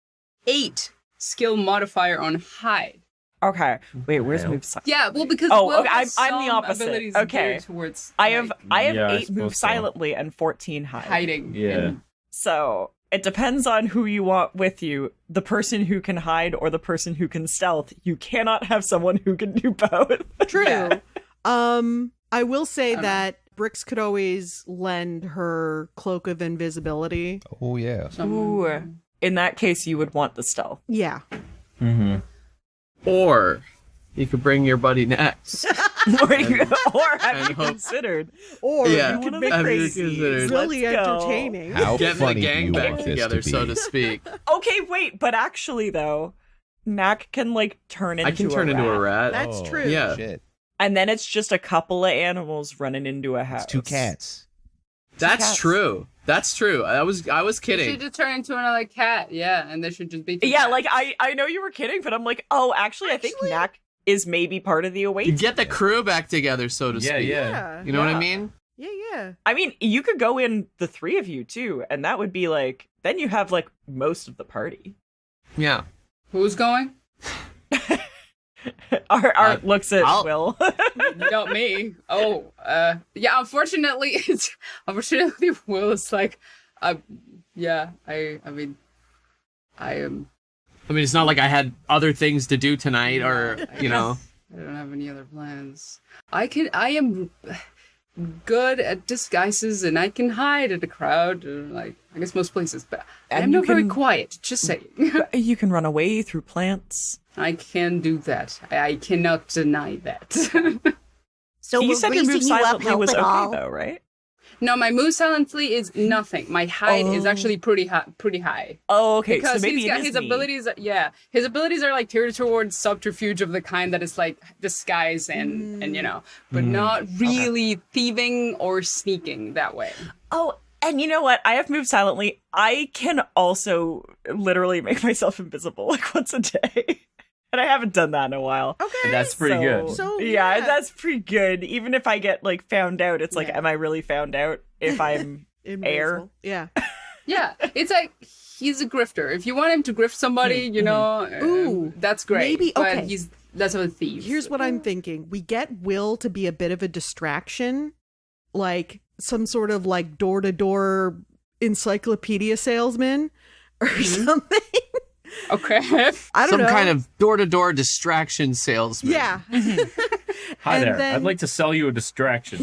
8 skill modifier on hide. Okay, wait, where's move silent? Yeah, well, because okay, I'm the opposite. Okay, towards, I have 8 move silently and 14 hide. Hiding. Yeah. So it depends on who you want with you. The person who can hide or the person who can stealth. You cannot have someone who can do both. True. Yeah. I will say that Brix could always lend her cloak of invisibility. Oh, yeah. Ooh. In that case, you would want the stealth. Yeah. Mm-hmm. Or you could bring your buddy next. or have you considered. Or yeah, you could make this really entertaining. How Getting funny the gang do you back want together, this to be? so to speak. Okay, wait, but actually, though, Knack can, like, turn into a rat. I can turn into a rat. That's true. Yeah. Shit. And then it's just a couple of animals running into a house. It's 2 cats. That's true. That's true. I was You kidding. should just turn into another cat, yeah, and there should just be 2 Yeah, cats. like, I know you were kidding, but I'm like, oh, actually, I think Knack is maybe part of the await. You get the crew back together, so to speak. Yeah. You know what I mean? Yeah. I mean, you could go in the 3 of you, too, and that would be, like, then you have, like, most of the party. Yeah. Who's going? Art looks at Will. Not me. Oh, yeah. Unfortunately, Will is like, I mean, it's not like I had other things to do tonight, or I don't have any other plans. good at disguises, and I can hide at a crowd, like I guess most places. But And I'm you not very can- quiet. Just saying. You can run away through plants. I can do that. I cannot deny that. So you we're said your move greasing you up, silently help was at okay, all? though, right? No, my move silently is nothing. My hide is actually pretty high. Oh, okay. Because so maybe he's got it is his me. abilities. Yeah, his abilities are like geared towards subterfuge of the kind that is like disguise and you know, but not really thieving or sneaking that way. Oh, and you know what? I have moved silently. I can also literally make myself invisible like once a day. And I haven't done that in a while. Okay. That's pretty good. So Yeah, that's pretty good. Even if I get like found out, it's like, am I really found out if I'm air? Invisible. Yeah. Yeah, it's like he's a grifter. If you want him to grift somebody, you know, Ooh, that's great. maybe- but okay. he's less of a thief. Here's what I'm thinking. We get Will to be a bit of a distraction, like some sort of like door-to-door encyclopedia salesman or something. Okay. I don't Some know. kind of door-to-door distraction salesman. Yeah. Hi And there. then- I'd like to sell you a distraction.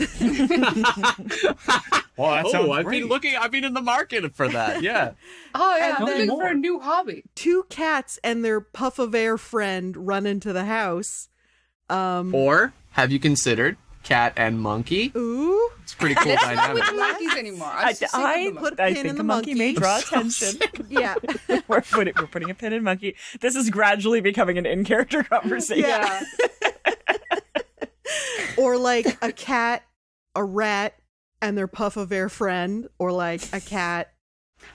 Well, that sounds I've great. been looking. I've been in the market for that. Yeah. Oh yeah, And I'm then- looking for a new hobby. Two cats and their puff of air friend run into the house. Or have you considered cat and monkey? Ooh. It's a pretty cool Let's not dynamic. with monkeys anymore. I'm I sick of them. Put a I pin think in a the monkey may monkey. draw attention. Yeah. we're putting a pin in monkey. This is gradually becoming an in-character conversation. Yeah. Or like a cat, a rat, and their puff of air friend, or like a cat.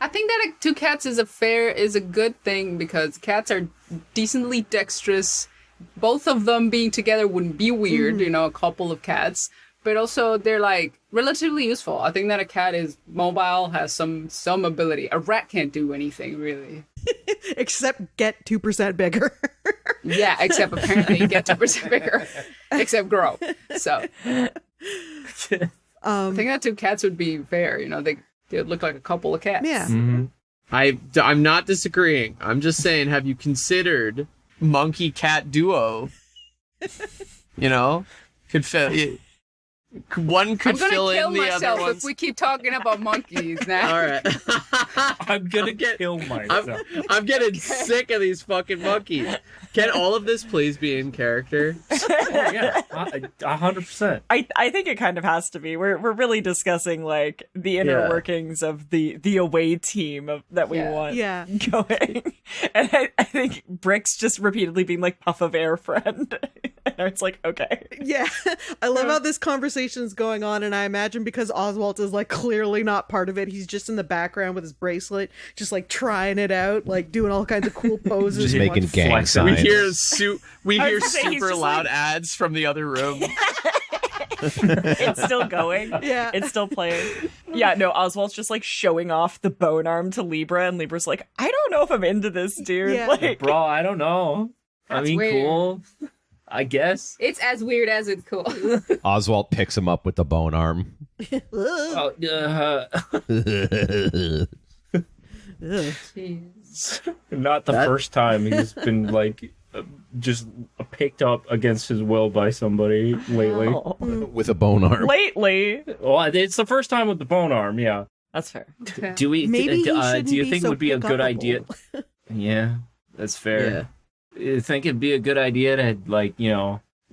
I think that two cats is a good thing because cats are decently dexterous. Both of them being together wouldn't be weird, you know, a couple of cats. But also they're like relatively useful. I think that a cat is mobile, has some ability. A rat can't do anything really. Except get 2% bigger. Yeah, except apparently get 2% bigger. Except grow. So I think that two cats would be fair, you know, they would look like a couple of cats. Yeah. I'm not disagreeing. I'm just saying, have you considered monkey cat duo? You know, could fit. One could I'm gonna fill kill in the other myself ones. if we keep talking about monkeys now. All right. I'm gonna kill myself. I'm getting sick of these fucking monkeys. Can all of this please be in character? Oh, yeah, 100%. I think it kind of has to be. We're really discussing like the inner Yeah. workings of the away team that we want Yeah. going. And I think Brix just repeatedly being like puff of air friend. And it's like, okay. Yeah. I love how this conversation's going on, and I imagine because Oswalt is like clearly not part of it, he's just in the background with his bracelet, just like trying it out, like doing all kinds of cool poses. Just and making what's- gang Flex. We signs. hear I was gonna say, he's super just loud like- ads from the other room. It's still going. Yeah. It's still playing. Yeah, no, Oswald's just like showing off the bone arm to Libra, and Libra's like, I don't know if I'm into this, dude. Yeah. Like, Bro, I don't know. I That's mean, weird. cool. I guess. It's as weird as it's cool. Oswalt picks him up with the bone arm. Ugh. Oh, Jeez. not the first time he's been like just picked up against his will by somebody lately. oh. With a bone arm. Lately. Well, it's the first time with the bone arm. Yeah. That's fair. Okay. Do we? Maybe he do shouldn't you be think so it would be a good pick-upable. idea? Yeah, that's fair. You think it'd be a good idea to like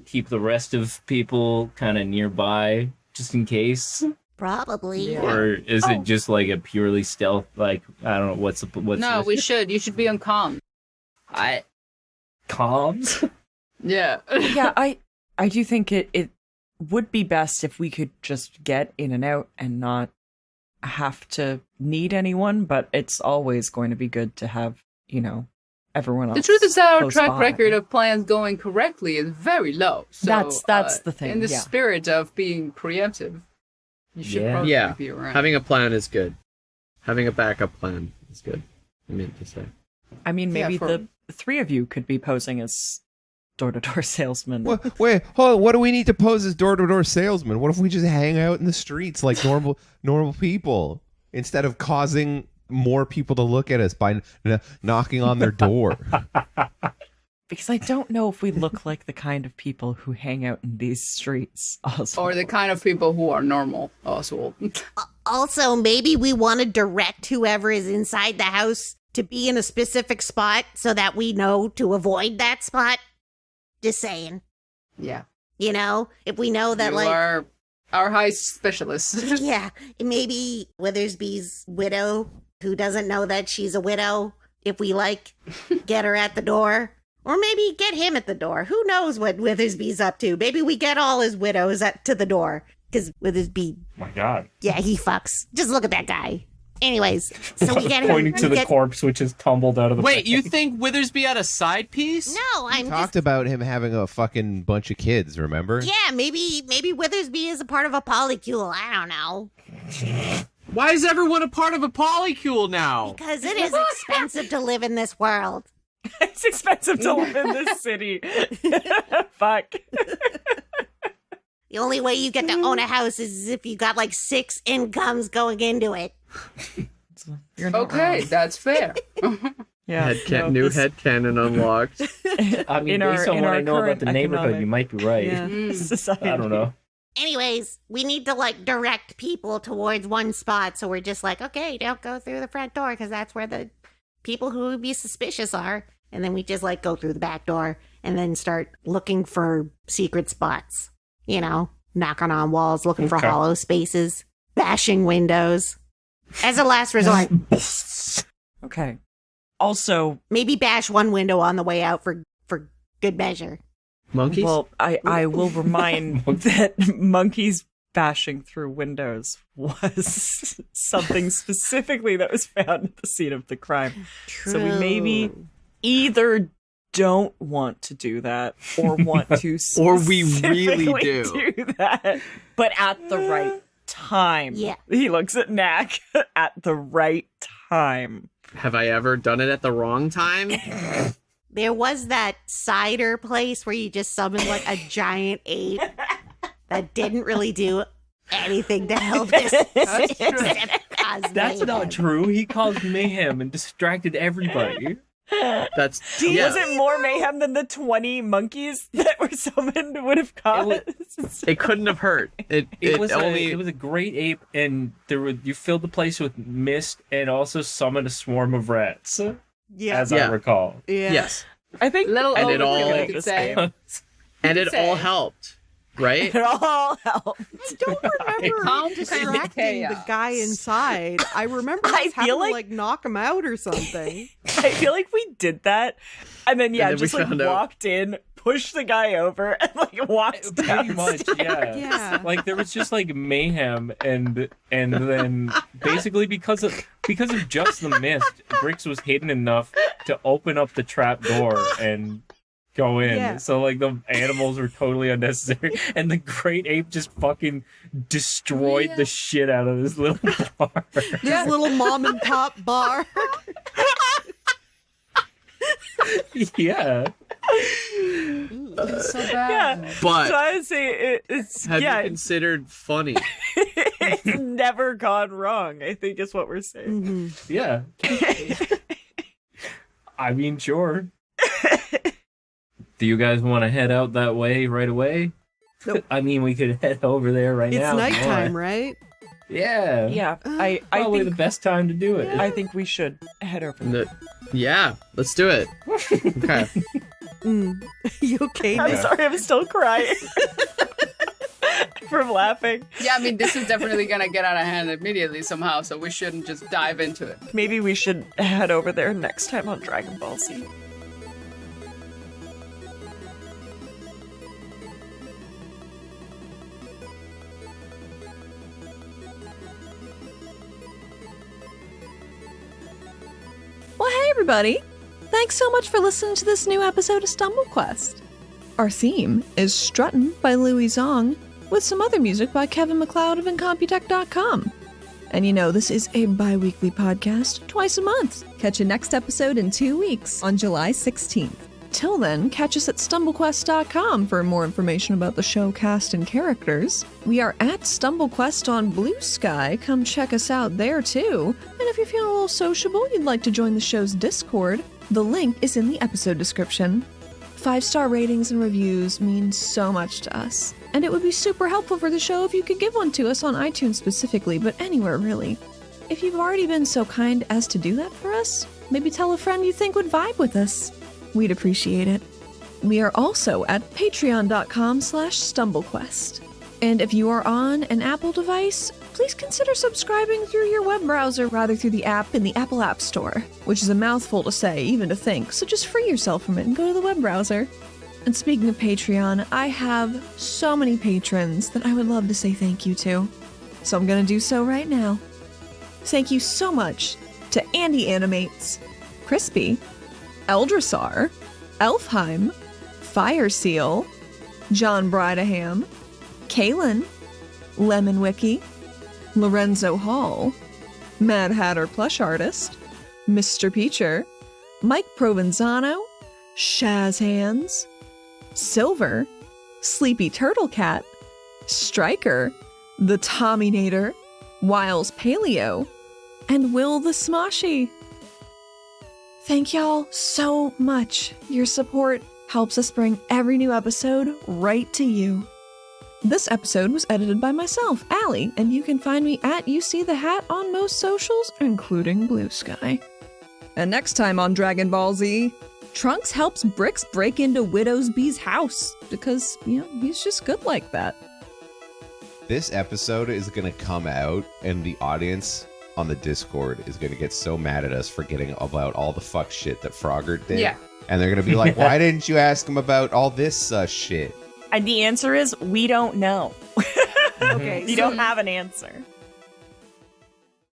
keep the rest of people kind of nearby just in case, Probably. or is it just like a purely stealth? Like I don't know what's No, this? we should. You should be on calm. Comms. Yeah. Yeah, I do think it would be best if we could just get in and out and not have to need anyone, but it's always going to be good to have, everyone else. The truth is that our close track by. record of plans going correctly is very low. So, That's the thing, In the yeah. spirit of being preemptive, you should Yeah. probably Yeah. be around. Having a plan is good. Having a backup plan is good. I meant to say. I mean, maybe for- the three of you could be posing as door-to-door salesmen. Wait, hold on. What do we need to pose as door-to-door salesmen? What if we just hang out in the streets like normal people instead of causing more people to look at us by knocking on their door? Because I don't know if we look like the kind of people who hang out in these streets. Oswald. Or the kind of people who are normal, Oswald. Also, maybe we want to direct whoever is inside the house to be in a specific spot so that we know to avoid that spot. Just saying. Yeah. You know, if we know that, You like, are our high specialist. yeah, maybe Withersby's widow, who doesn't know that she's a widow, if we, like, get her at the door. Or maybe get him at the door. Who knows what Withersby's up to? Maybe we get all his widows to the door. Because Withersby, My God. yeah, he fucks. Just look at that guy. Anyways, so we get him. Pointing to the corpse, which is tumbled out of the Wait, bag. you think Withersby had a side piece? No, I'm Talked about him having a fucking bunch of kids, remember? Yeah, maybe Withersby is a part of a polycule. I don't know. Why is everyone a part of a polycule now? Because it is expensive to live in this world. It's expensive to live in this city. Fuck. The only way you get to own a house is if you got like 6 incomes going into it. You're not Okay, wrong. that's fair. Yeah. New headcanon unlocked. I mean, in based on in what our I know about current the neighborhood, economic- you might be right. Yeah. Society. I don't know. Anyways, we need to like direct people towards one spot. So we're just like, okay, don't go through the front door because that's where the people who would be suspicious are. And then we just like go through the back door and then start looking for secret spots. You know, knocking on walls, looking for Okay. hollow spaces, bashing windows. As a last resort, Okay. Also, maybe bash one window on the way out for good measure. Monkeys? well, I will remind that monkeys bashing through windows was something specifically that was found at the scene of the crime. So we maybe either don't want to do that or want to Or we really specifically do that, but at the right time. Yeah. He looks at Knack at the right time. Have I ever done it at the wrong time? There was that cider place where you just summoned like a giant ape that didn't really do anything to help this. That's not true. He caused mayhem and distracted everybody. That's Was it more mayhem than the 20 monkeys that were summoned would have caused? It couldn't have hurt. It was a great ape, and you filled the place with mist and also summoned a swarm of rats. Yeah. As I recall. Yeah. Yes. I think Little And it overkill, all- you could say. And it Say. all helped, right? it all helped. I don't remember Calm distracting the chaos. guy inside. I remember I us having feel to like- like knock him out or something. I feel like we did that, and then then we just like found out. walked in, pushed the guy over, and like walked Pretty much, downstairs. yeah. Yeah. Like there was just like mayhem, and then basically because of just the mist, Brix was hidden enough to open up the trap door and go in. Yeah. So like the animals were totally unnecessary, and the great ape just fucking destroyed the shit out of this little bar. This little mom and pop bar. Yeah. It's so bad. Yeah. But So I would say it's have yeah, you considered funny? it's never gone wrong. I think is what we're saying. Yeah. I mean, sure. Do you guys want to head out that way right away? Nope. I mean, we could head over there right It's now. if you nighttime, want. right? Yeah. Yeah, I Probably think the best time to do it. I think we should head over. Yeah, let's do it. Okay. You okay? I'm Nick? sorry, I'm still crying from laughing. Yeah, I mean, this is definitely gonna get out of hand immediately somehow, so we shouldn't just dive into it. Maybe we should head over there next time on Dragon Ball Z. Well, hey, everybody. Thanks so much for listening to this new episode of Stumble Quest. Our theme is Struttin' by Louie Zong, with some other music by Kevin MacLeod of Incompetech.com. And you know, this is a bi-weekly podcast, twice a month. Catch you next episode in 2 weeks on July 16th. Till then, catch us at StumbleQuest.com for more information about the show, cast, and characters. We are at StumbleQuest on Blue Sky. Come check us out there, too. And if you're feeling a little sociable, you'd like to join the show's Discord, the link is in the episode description. 5-star ratings and reviews mean so much to us, and it would be super helpful for the show if you could give one to us on iTunes specifically, but anywhere really. If you've already been so kind as to do that for us, maybe tell a friend you think would vibe with us. We'd appreciate it. We are also at patreon.com/StumbleQuest. And if you are on an Apple device, please consider subscribing through your web browser rather through the app in the Apple App Store, which is a mouthful to say, even to think, so just free yourself from it and go to the web browser. And speaking of Patreon, I have so many patrons that I would love to say thank you to. So I'm gonna do so right now. Thank you so much to Andy Animates, Crispy, Eldrasar, Elfheim, Fire Seal, John Bridaham, Kaylin, Lemon Wiki, Lorenzo Hall, Mad Hatter Plush Artist, Mr. Peacher, Mike Provenzano, Shaz Hands, Silver, Sleepy Turtle Cat, Striker, The Tommynator, Wiles Paleo, and Will the Smoshy. Thank y'all so much. Your support helps us bring every new episode right to you. This episode was edited by myself, Allie, and you can find me at YouSeeTheHat on most socials, including Blue Sky. And next time on Dragon Ball Z, Trunks helps Brix break into Widowsbee's house, because, he's just good like that. This episode is going to come out, and the audience on the Discord is going to get so mad at us for getting about all the fuck shit that Frogger did. Yeah. And they're going to be like, why didn't you ask him about all this shit? And the answer is, we don't know. Okay, We don't have an answer.